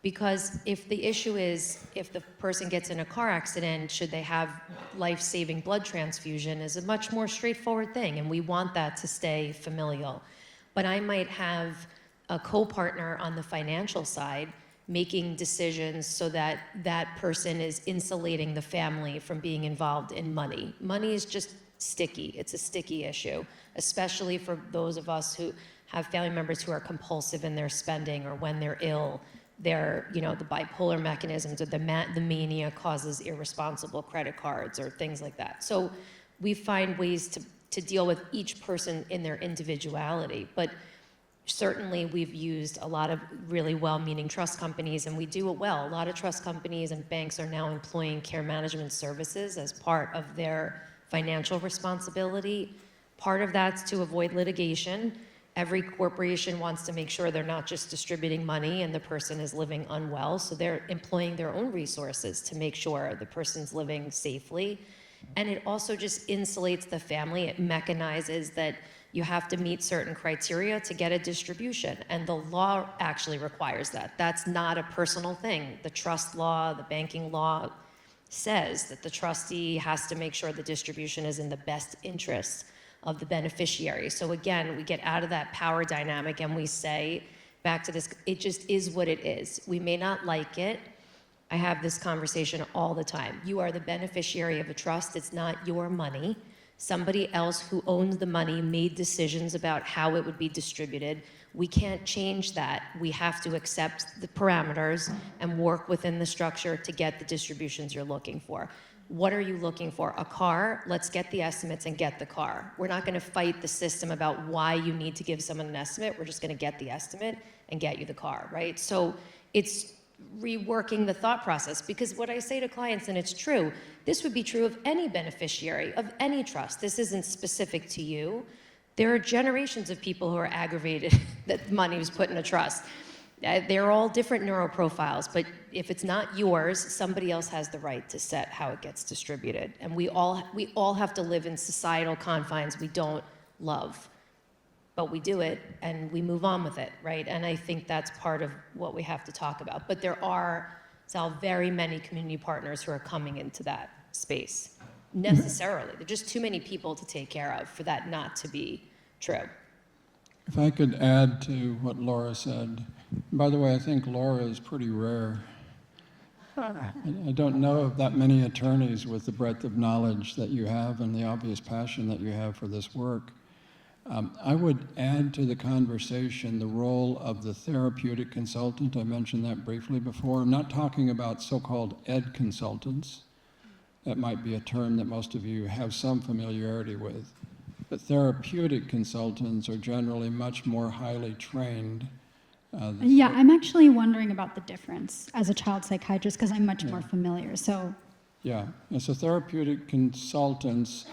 [SPEAKER 11] because if the issue is, if the person gets in a car accident, should they have life-saving blood transfusion, is a much more straightforward thing, and we want that to stay familial. But I might have a co-partner on the financial side making decisions so that that person is insulating the family from being involved in money. Money is just sticky. It's a sticky issue, especially for those of us who have family members who are compulsive in their spending, or when they're ill, they're, the bipolar mechanisms or the mania causes irresponsible credit cards or things like that. So we find ways to deal with each person in their individuality. But certainly we've used a lot of really well-meaning trust companies, and we do it well. A lot of trust companies and banks are now employing care management services as part of their financial responsibility. Part of that's to avoid litigation. Every corporation wants to make sure they're not just distributing money and the person is living unwell, so they're employing their own resources to make sure the person's living safely. And it also just insulates the family. It mechanizes that you have to meet certain criteria to get a distribution, and the law actually requires that. That's not a personal thing. The trust law, the banking law says that the trustee has to make sure the distribution is in the best interest of the beneficiary. So again, we get out of that power dynamic and we say, back to this, it just is what it is. We may not like it. I have this conversation all the time. You are the beneficiary of a trust. It's not your money. Somebody else who owns the money made decisions about how it would be distributed. We can't change that. We have to accept the parameters and work within the structure to get the distributions you're looking for. What are you looking for? A car? Let's get the estimates and get the car. We're not going to fight the system about why you need to give someone an estimate. We're just going to get the estimate and get you the car, right? So it's reworking the thought process, because what I say to clients, and it's true, this would be true of any beneficiary of any trust. This isn't specific to you. There are generations of people who are aggravated that money was put in a trust. They're all different neuroprofiles, but if it's not yours, somebody else has the right to set how it gets distributed. And we all have to live in societal confines we don't love, but we do it and we move on with it, right? And I think that's part of what we have to talk about. But there are, Sal, very many community partners who are coming into that space necessarily. There are just too many people to take care of for that not to be true.
[SPEAKER 3] If I could add to what Laura said. By the way, I think Laura is pretty rare. I don't know of that many attorneys with the breadth of knowledge that you have and the obvious passion that you have for this work. I would add to the conversation the role of the therapeutic consultant. I mentioned that briefly before. I'm not talking about so-called ed consultants. That might be a term that most of you have some familiarity with. But therapeutic consultants are generally much more highly trained.
[SPEAKER 12] Yeah, I'm actually wondering about the difference as a child psychiatrist because I'm much more familiar. So,
[SPEAKER 3] yeah, and so therapeutic consultants,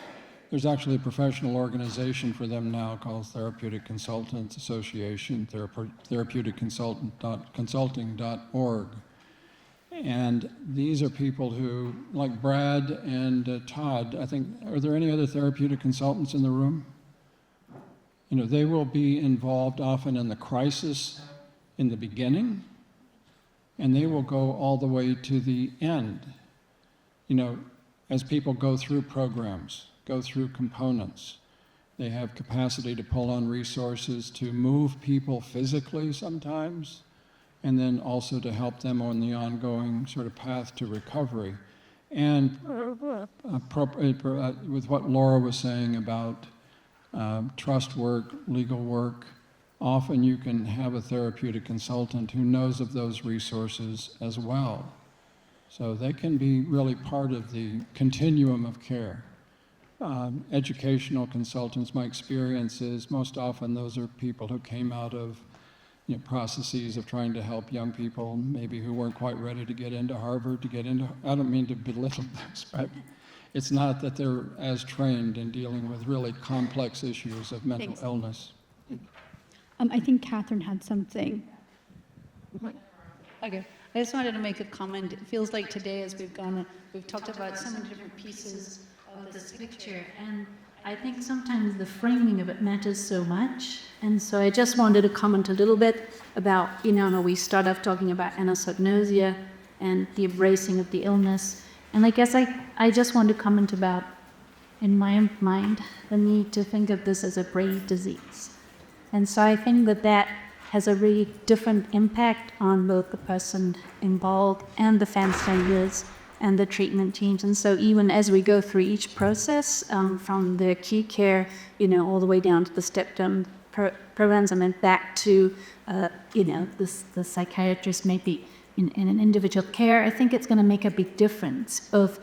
[SPEAKER 3] there's actually a professional organization for them now called Therapeutic Consultants Association, therapeuticconsulting.org. And these are people who, like Brad and Todd, I think, are there any other therapeutic consultants in the room? You know, they will be involved often in the crisis in the beginning, and they will go all the way to the end. You know, as people go through programs, go through components, they have capacity to pull on resources to move people physically sometimes, and then also to help them on the ongoing sort of path to recovery. And with what Laura was saying about trust work, legal work, often you can have a therapeutic consultant who knows of those resources as well. So they can be really part of the continuum of care. Educational consultants, my experience is most often those are people who came out of processes of trying to help young people, maybe who weren't quite ready to get into Harvard, I don't mean to belittle this, but it's not that they're as trained in dealing with really complex issues of mental illness.
[SPEAKER 12] I think Catherine had something.
[SPEAKER 16] Okay, I just wanted to make a comment. It feels like today, as we've talked about so many different pieces of this picture, and I think sometimes the framing of it matters so much. And so I just wanted to comment a little bit about, we start off talking about anosognosia and the embracing of the illness. And I guess I just want to comment about, in my mind, the need to think of this as a brain disease. And so I think that has a really different impact on both the person involved and the families and the treatment teams. And so even as we go through each process, from the acute care, all the way down to the step-down programs and then back to, the psychiatrist maybe in an individual care, I think it's going to make a big difference, both,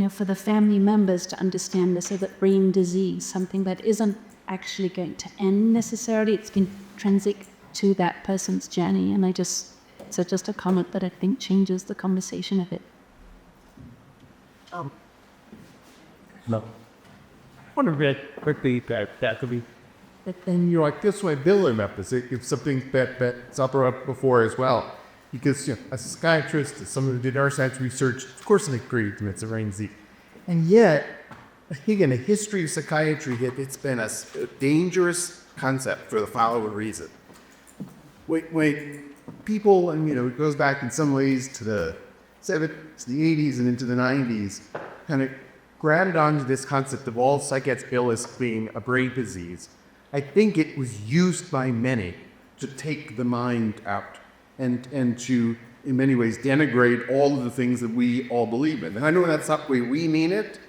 [SPEAKER 16] for the family members to understand this as a brain disease, something that isn't actually going to end necessarily. It's intrinsic to that person's journey. And it's just a comment that I think changes the conversation a bit.
[SPEAKER 17] No. I wonder very quickly that could be. And like this way, building up this, it's something that's brought up before as well. Because as a psychiatrist, as someone who did neuroscience research, of course I agree it's a brain disease. And yet, I think in the history of psychiatry, it's been a dangerous concept for the following reason. When people, and it goes back in some ways to the 70s, the 80s, and into the 90s, kind of grabbed onto this concept of all psychiatric illness being a brain disease. I think it was used by many to take the mind out and to, in many ways, denigrate all of the things that we all believe in. And I know that's not the way we mean it,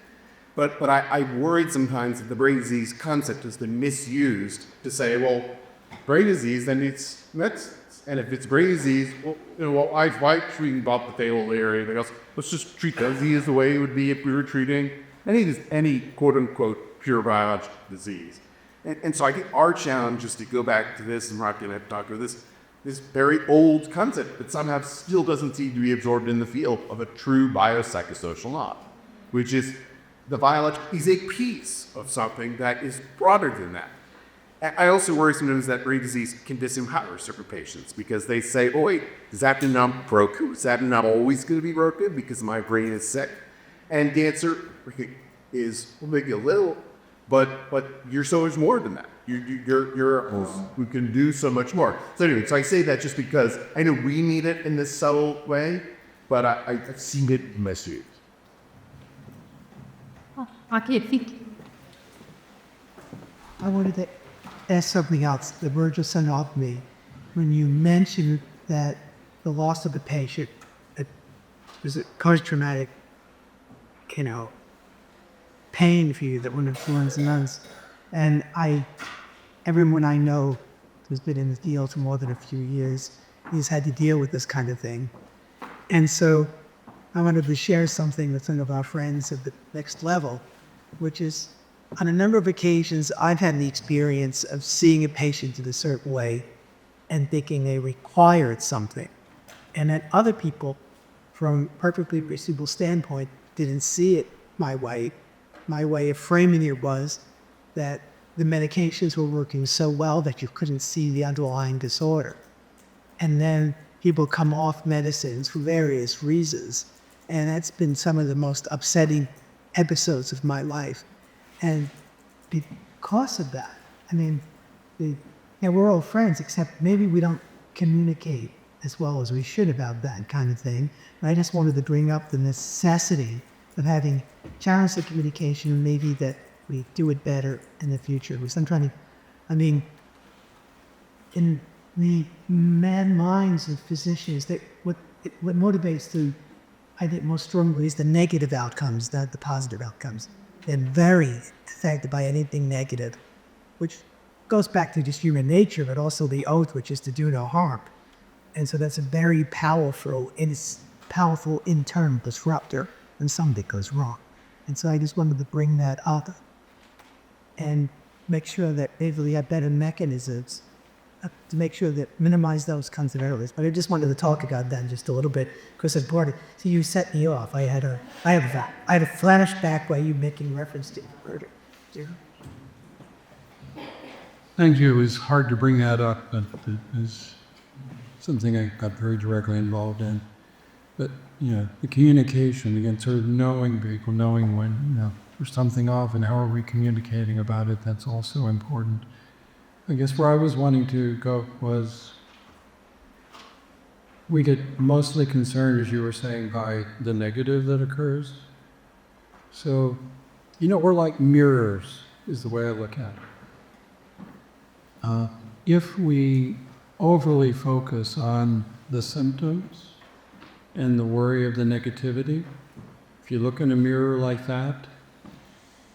[SPEAKER 17] but I'm worried sometimes that the brain disease concept has been misused to say, well, brain disease, then it's medicines. And if it's brain disease, why treat Bob Patel or anything else? Let's just treat the disease the way it would be if we were treating any quote-unquote pure biological disease. And so I think our challenge is to go back to this, and Rocky and I have talked about this very old concept that somehow still doesn't seem to be absorbed in the field of a true biopsychosocial knowledge, which is the biology is a piece of something that is broader than that. I also worry sometimes that brain disease can disempower certain patients because they say, oh wait, does that mean I'm broken? Is that mean I'm always going to be broken because my brain is sick? And the answer is, well, maybe a little, but you're so much more than that. We can do so much more. So anyway, so I say that just because I know we need it in this subtle way, but I've seen it misused.
[SPEAKER 1] I wanted to ask something else. The word just sent off me when you mentioned that the loss of a patient was a post-traumatic, pain for you that wouldn't influence nuns. And everyone I know who's been in the field for more than a few years, he's had to deal with this kind of thing. And so I wanted to share something with some of our friends at the next level, which is on a number of occasions, I've had the experience of seeing a patient in a certain way and thinking they required something. And that other people, from a perfectly reasonable standpoint, didn't see it my way. My way of framing it was that the medications were working so well that you couldn't see the underlying disorder. And then people come off medicines for various reasons. And that's been some of the most upsetting episodes of my life. And because of that, we're all friends, except maybe we don't communicate as well as we should about that kind of thing. And I just wanted to bring up the necessity of having channels of communication, maybe that we do it better in the future. Because in the mad minds of physicians, what motivates them, I think most strongly, is the negative outcomes, not the positive outcomes. They're very affected by anything negative, which goes back to just human nature, but also the oath, which is to do no harm. And so that's a very powerful internal disruptor when something goes wrong. And so I just wanted to bring that up and make sure that maybe we have better mechanisms to make sure that minimize those kinds of errors. But I just wanted to talk about that just a little bit because it's important. So you set me off. I had a flashback by you making reference to murder.
[SPEAKER 3] Thank you. It was hard to bring that up, but it was something I got very directly involved in. But the communication, again, sort of knowing people, knowing when there's something off, and how are we communicating about it. That's also important. I guess where I was wanting to go was, we get mostly concerned, as you were saying, by the negative that occurs. So, we're like mirrors, is the way I look at it. If we overly focus on the symptoms and the worry of the negativity, if you look in a mirror like that,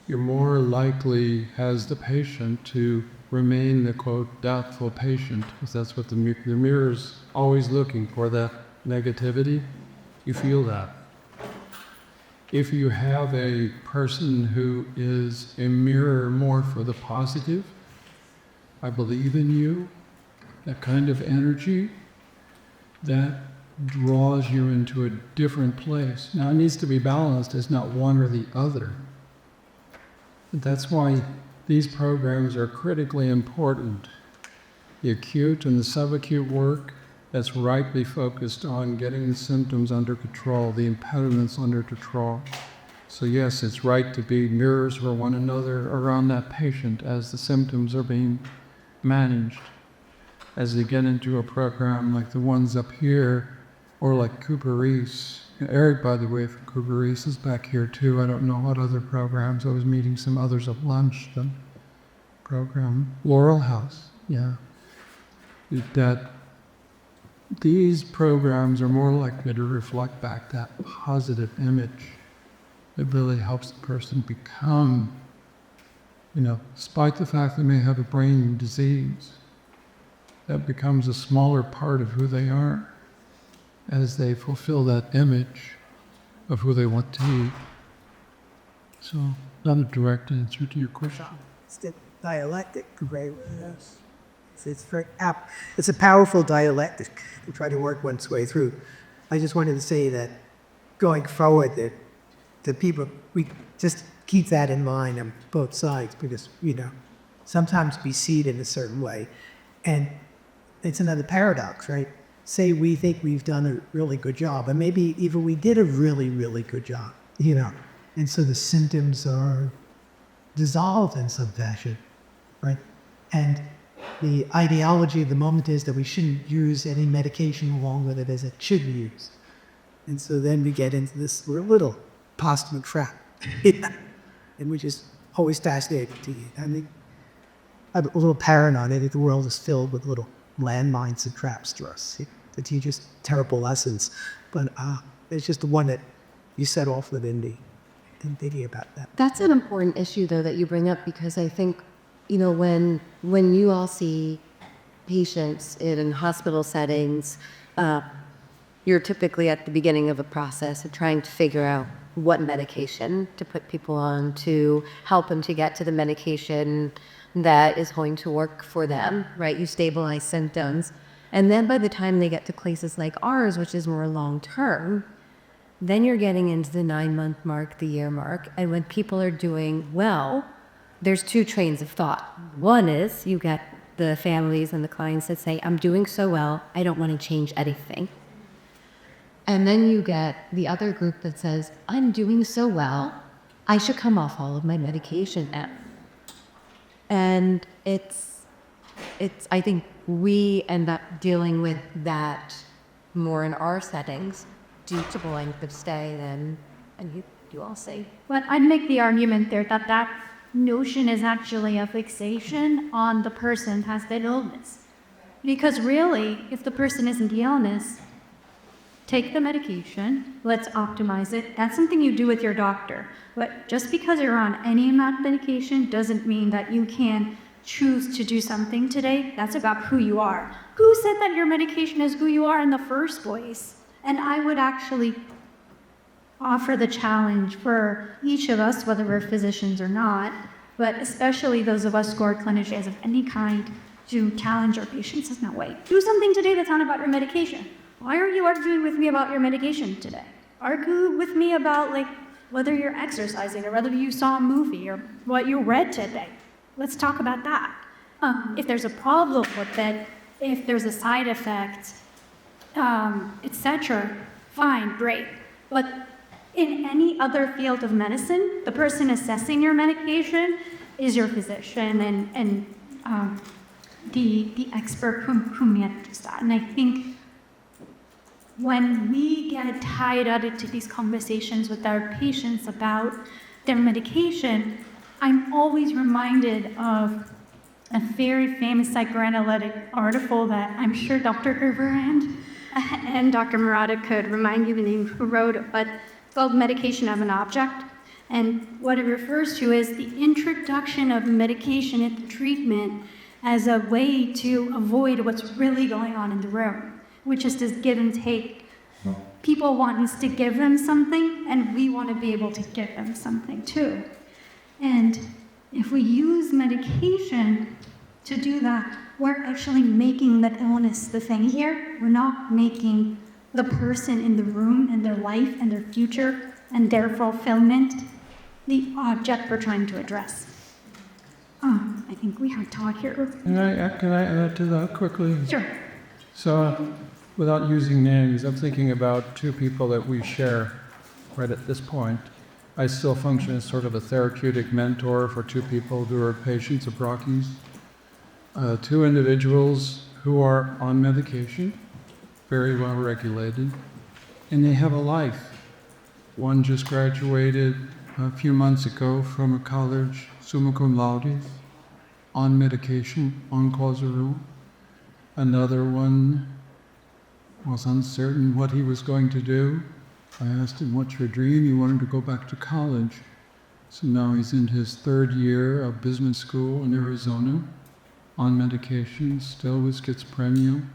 [SPEAKER 3] you're more likely, as the patient, to remain the, quote, doubtful patient, because that's what the mirror's always looking for, that negativity. You feel that. If you have a person who is a mirror more for the positive, I believe in you, that kind of energy, that draws you into a different place. Now, it needs to be balanced. It's not one or the other. But that's why these programs are critically important. The acute and the subacute work that's rightly focused on getting the symptoms under control, the impediments under control. So yes, it's right to be mirrors for one another around that patient as the symptoms are being managed. As they get into a program like the ones up here, or like Cooper Reese. Eric, by the way, from Cooper Reese is back here too. I don't know what other programs. I was meeting some others at lunch. The program, Laurel House, yeah. that these programs are more likely to reflect back that positive image. It really helps the person become, despite the fact they may have a brain disease, that becomes a smaller part of who they are as they fulfill that image of who they want to be. So, not a direct answer to your question.
[SPEAKER 1] It's the dialectic, right? Yes. It's very apt. It's a powerful dialectic to try to work one's way through. I just wanted to say that going forward, that the people, we just keep that in mind on both sides, because, sometimes we see it in a certain way. And it's another paradox, right? Say we think we've done a really good job, and maybe even we did a really, really good job, and so the symptoms are dissolved in some fashion, right? And the ideology of the moment is that we shouldn't use any medication along with it as it should be used. And so then we get into this little postman trap, and which is always fascinating to you. I mean, I'm a little paranoid that the world is filled with little landmines and traps to us that teach us terrible lessons. But it's just the one that you set off with in thinking about that.
[SPEAKER 7] That's an important issue, though, that you bring up, because I think, when you all see patients in hospital settings, you're typically at the beginning of a process of trying to figure out what medication to put people on to help them to get to the medication that is going to work for them, right? You stabilize symptoms. And then by the time they get to places like ours, which is more long-term, then you're getting into the 9-month mark, the year mark. And when people are doing well, there's two trains of thought. One is you get the families and the clients that say, I'm doing so well, I don't want to change anything. And then you get the other group that says, I'm doing so well, I should come off all of my medication now. And I think we end up dealing with that more in our settings due to the length of stay than, and you all say.
[SPEAKER 12] But I'd make the argument there that that notion is actually a fixation on the person who has that illness. Because really, if the person isn't the illness, take the medication, let's optimize it. That's something you do with your doctor. But just because you're on any amount of medication doesn't mean that you can choose to do something today. That's about who you are. Who said that your medication is who you are in the first place? And I would actually offer the challenge for each of us, whether we're physicians or not, but especially those of us who are clinicians of any kind, to challenge our patients in that way. Do something today that's not about your medication. Why are you arguing with me about your medication today? Argue with me about whether you're exercising or whether you saw a movie or what you read today. Let's talk about that. If there's a problem with it, if there's a side effect, etc., fine, great. But in any other field of medicine, the person assessing your medication is your physician and the expert who manages that. And I think when we get tied up into these conversations with our patients about their medication, I'm always reminded of a very famous psychoanalytic article that I'm sure Dr. Gerber and Dr. Murata could remind you the name who wrote it, but it's called Medication as an Object. And what it refers to is the introduction of medication into treatment as a way to avoid what's really going on in the room, which is this give and take. People want us to give them something, and we want to be able to give them something too. And if we use medication to do that, we're actually making the illness the thing here. We're not making the person in the room and their life and their future and their fulfillment the object we're trying to address. I think we have talk here.
[SPEAKER 3] Can I add to that quickly?
[SPEAKER 12] Sure.
[SPEAKER 3] So, without using names, I'm thinking about two people that we share right at this point. I still function as sort of a therapeutic mentor for two people who are patients of Rocky's. Two individuals who are on medication, very well regulated, and they have a life. One just graduated a few months ago from a college, summa cum laude, on medication, on Clozaril. Another one was uncertain what he was going to do. I asked him, what's your dream? He wanted to go back to college. So now he's in his 3rd year of business school in Arizona, on medication, still with schizophrenia.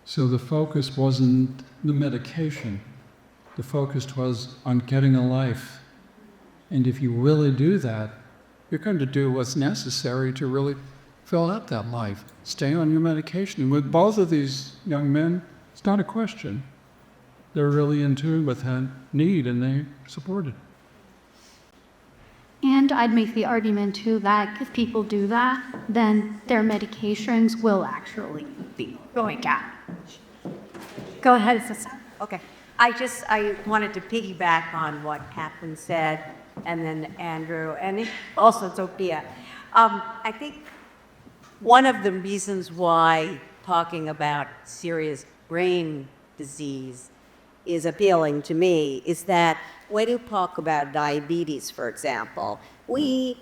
[SPEAKER 3] So the focus wasn't the medication. The focus was on getting a life. And if you really do that, you're going to do what's necessary to really fill out that life. Stay on your medication. And with both of these young men, it's not a question. They're really in tune with that need, and they support it.
[SPEAKER 12] And I'd make the argument too that if people do that, then their medications will actually be going down. Go ahead, Sister.
[SPEAKER 5] Okay. I wanted to piggyback on what Catherine said, and then Andrew, and also Sophia. I think one of the reasons why talking about serious brain disease is appealing to me is that when you talk about diabetes, for example, we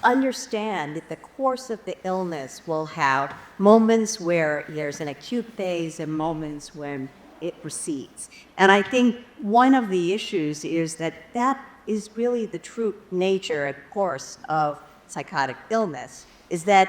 [SPEAKER 5] understand that the course of the illness will have moments where there's an acute phase and moments when it recedes. And I think one of the issues is that that is really the true nature and course of psychotic illness, is that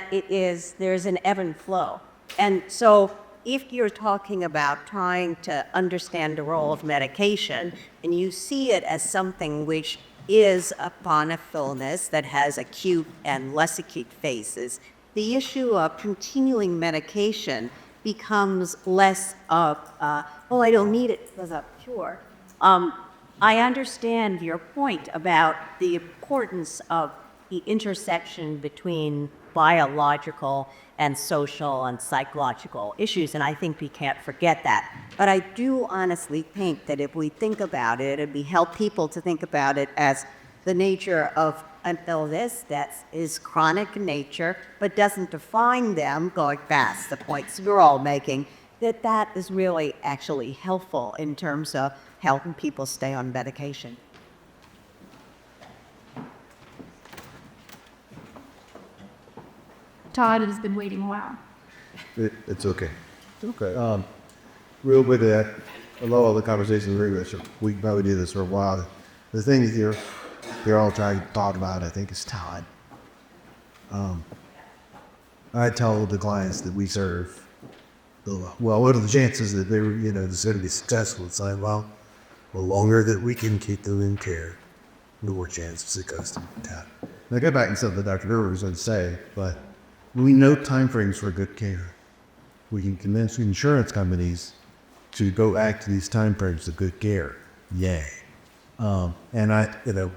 [SPEAKER 5] there's an ebb and flow. And so if you're talking about trying to understand the role of medication, and you see it as something which is upon a illness that has acute and less acute phases, the issue of continuing medication becomes less of, I don't need it because I'm cured. I understand your point about the importance of the intersection between biological and social and psychological issues, and I think we can't forget that. But I do honestly think that if we think about it, and we help people to think about it as the nature of an illness that is chronic in nature, but doesn't define them, going past the points we're all making, that is really actually helpful in terms of helping people stay on medication.
[SPEAKER 12] Todd has been waiting a while.
[SPEAKER 18] It's okay. It's okay. Real quick, I love all the conversations we probably do this for a while. The thing that you're all trying to talk about, I think, is Todd. I tell the clients that we serve, what are the chances that they're, this going to be successful? It's like, well, the longer that we can keep them in care, the more chances it goes to Todd. Now, go back and say what Dr. Gerber was going to say, but we know timeframes for good care. We can convince insurance companies to go act to these timeframes of good care. Yay. And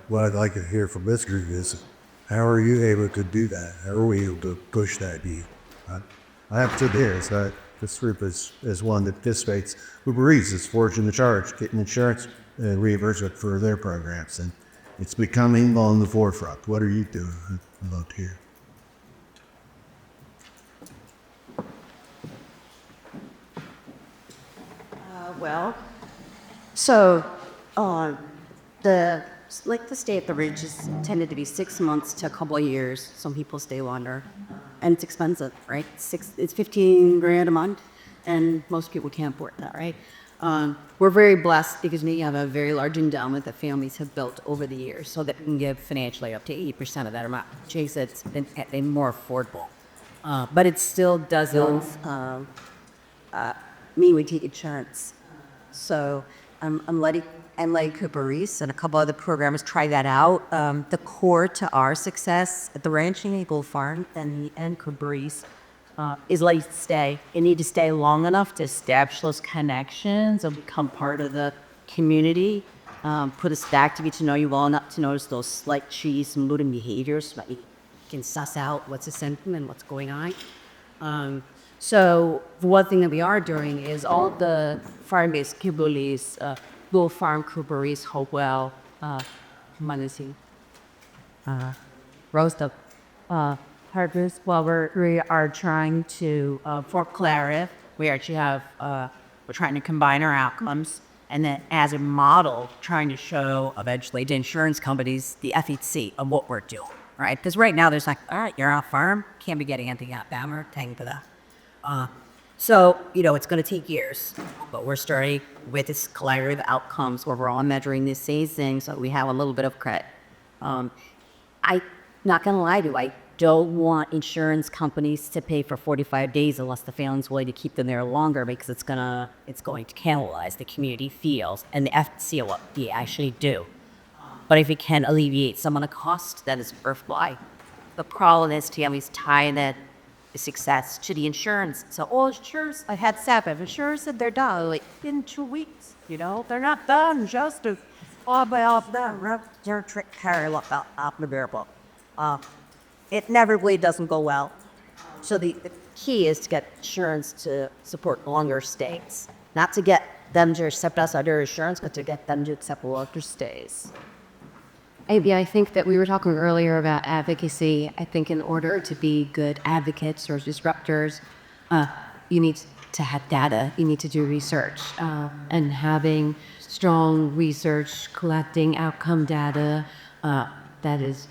[SPEAKER 18] what I'd like to hear from this group is, how are you able to do that? How are we able to push that deal? I have to there, so this group is one that participates. Uber Eats is forging the charge, getting insurance reimbursement for their programs, and it's becoming on the forefront. What are you doing? I'd love to hear.
[SPEAKER 8] The stay at the Ridge is tended to be 6 months to a couple of years. Some people stay longer, and it's expensive, right? It's $15,000 a month, and most people can't afford that, right? We're very blessed because we have a very large endowment that families have built over the years, so that we can give financially up to 80% of that amount. Chase, it's been more affordable, but it still doesn't mean we take insurance. So I'm letting Cooper Reese and a couple other programmers try that out. The core to our success at the Ranching Eagle Farm and Cooper Reese is like stay. You need to stay long enough to establish those connections and become part of the community. Put a stack to get to know you well enough to notice those slight cheese and mood and behaviors so that you can suss out what's a symptom and what's going on. So one thing that we are doing is all the farm-based kibbulis, Bull Farm, Cooper Reese, Hopewell, Manisi, Roast Harvest. Well, we are trying to, for Clariff, we actually have, we're trying to combine our outcomes, and then as a model, trying to show eventually to insurance companies the FEC of what we're doing, right? Because right now there's like, all right, you're on a farm, can't be getting anything out, Bammer, thank for that.
[SPEAKER 5] So, it's going to take years, but we're starting with this collaborative outcomes where we're all measuring the same thing, so we have a little bit of credit. I'm not going to lie to you, I don't want insurance companies to pay for 45 days unless the family's willing to keep them there longer, because it's going to cannibalize the community feels and the FCO actually do. But if it can alleviate some of the cost, that is worthwhile. The problem is to always tie that success to the insurance. So all insurers, I had 7 insurers said they're done like in 2 weeks. They're not done just to all by off them. They're trick carry up the variable. It never really doesn't go well. So the key is to get insurance to support longer stays, not to get them to accept us under insurance, but to get them to accept longer stays.
[SPEAKER 11] I think that we were talking earlier about advocacy. I think in order to be good advocates or disruptors, you need to have data. You need to do research. And having strong research, collecting outcome data that is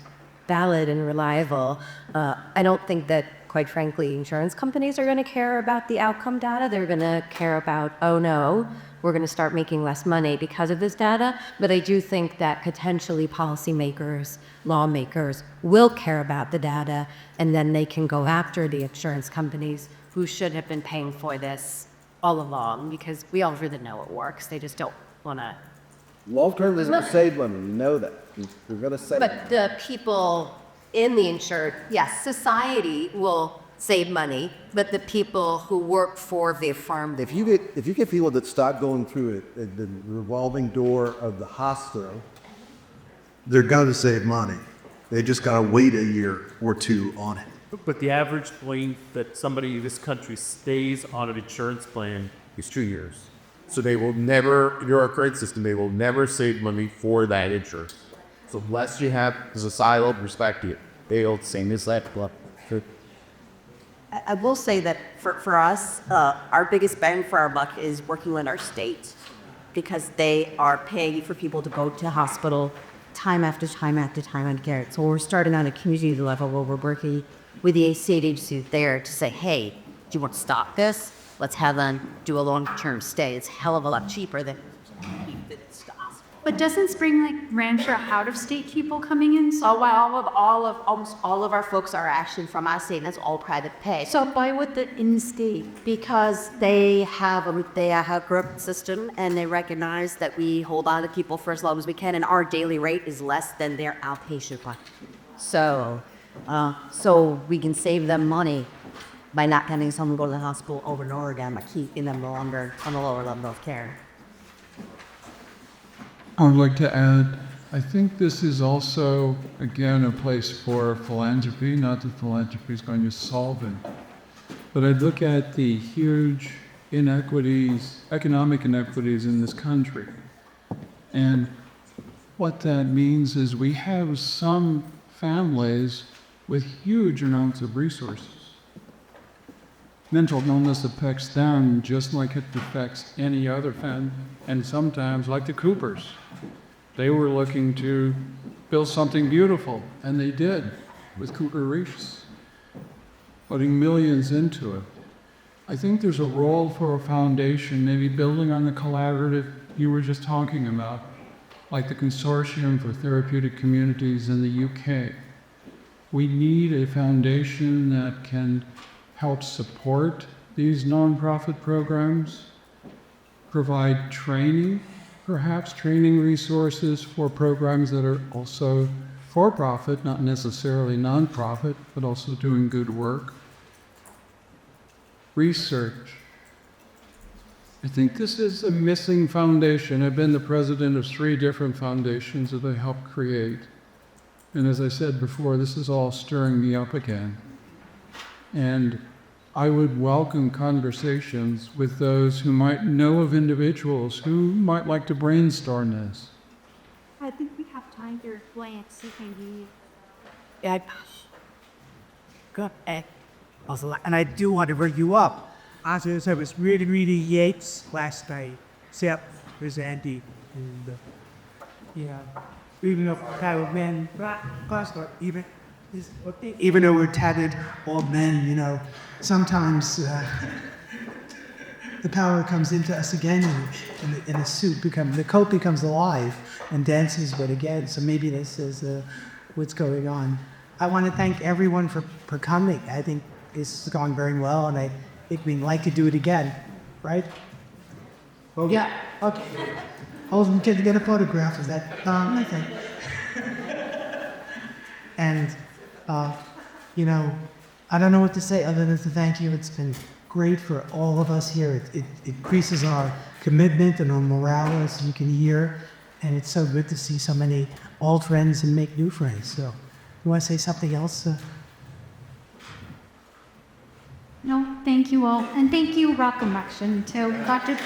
[SPEAKER 11] valid and reliable. I don't think that, quite frankly, insurance companies are going to care about the outcome data. They're going to care about, oh no, we're going to start making less money because of this data. But I do think that potentially policymakers, lawmakers will care about the data, and then they can go after the insurance companies who should have been paying for this all along, because we all really know it works. They just don't want to.
[SPEAKER 19] Long-term is going to save money. You know that. We're going to save money.
[SPEAKER 11] But the people in the insured, yes, society will save money, but the people who work for the firm.
[SPEAKER 18] If you get people that start going through it, the revolving door of the hospital, they're going to save money. They just got to wait a year or 2 on it.
[SPEAKER 20] But the average length that somebody in this country stays on an insurance plan
[SPEAKER 17] It's 2 years. So they will never, in your current system, they will never save money for that insurance. So unless you have societal perspective, they'll same as that.
[SPEAKER 8] I will say that for us, our biggest bang for our buck is working with our state, because they are paying for people to go to hospital time after time after time and care. So we're starting on a community level where we're working with the state agency there to say, hey, do you want to stop this? Let's have them do a long-term stay. It's a hell of a lot cheaper than keep it to hospital.
[SPEAKER 12] But doesn't Spring Lake Ranch have out-of-state people coming in? So
[SPEAKER 8] Almost all of our folks are actually from our state, and that's all private pay.
[SPEAKER 12] So why would the in-state?
[SPEAKER 8] Because they have a group system, and they recognize that we hold on to people for as long as we can, and our daily rate is less than their outpatient one. So we can save them money by not having someone go to the hospital over and over again, by keeping them longer on the lower level of care.
[SPEAKER 3] I would like to add, I think this is also, again, a place for philanthropy. Not that philanthropy is going to solve it, but I'd look at the huge inequities, economic inequities in this country. And what that means is we have some families with huge amounts of resources. Mental illness affects them just like it affects any other family, and sometimes like the Coopers. They were looking to build something beautiful, and they did with Cooper Reefs, putting millions into it. I think there's a role for a foundation, maybe building on the collaborative you were just talking about, like the Consortium for Therapeutic Communities in the UK. We need a foundation that can help support these nonprofit programs, provide training, perhaps training resources for programs that are also for-profit, not necessarily nonprofit, but also doing good work. Research. I think this is a missing foundation. I've been the president of 3 different foundations that I helped create. And as I said before, this is all stirring me up again. And I would welcome conversations with those who might know of individuals who might like to brainstorm this.
[SPEAKER 12] I think we have time to glance. You can be.
[SPEAKER 21] Yeah, good. Also, and I do want to bring you up. As I was reading Yeats last night, except with Andy, and reading of kind of man, even even though we're tatted old men, you know, sometimes the power comes into us again, and the coat becomes alive and dances but again. So maybe this is what's going on. I want to thank everyone for coming. I think this has gone very well, and I think we'd like to do it again, right? Well, yeah. Okay. I was going to get a photograph of that. I think. And, you know, I don't know what to say other than to thank you. It's been great for all of us here. It increases our commitment and our morale, as you can hear. And it's so good to see so many old friends and make new friends. So, you want to say something else?
[SPEAKER 12] No, thank you all. And thank you, Rock'em Action, to Dr.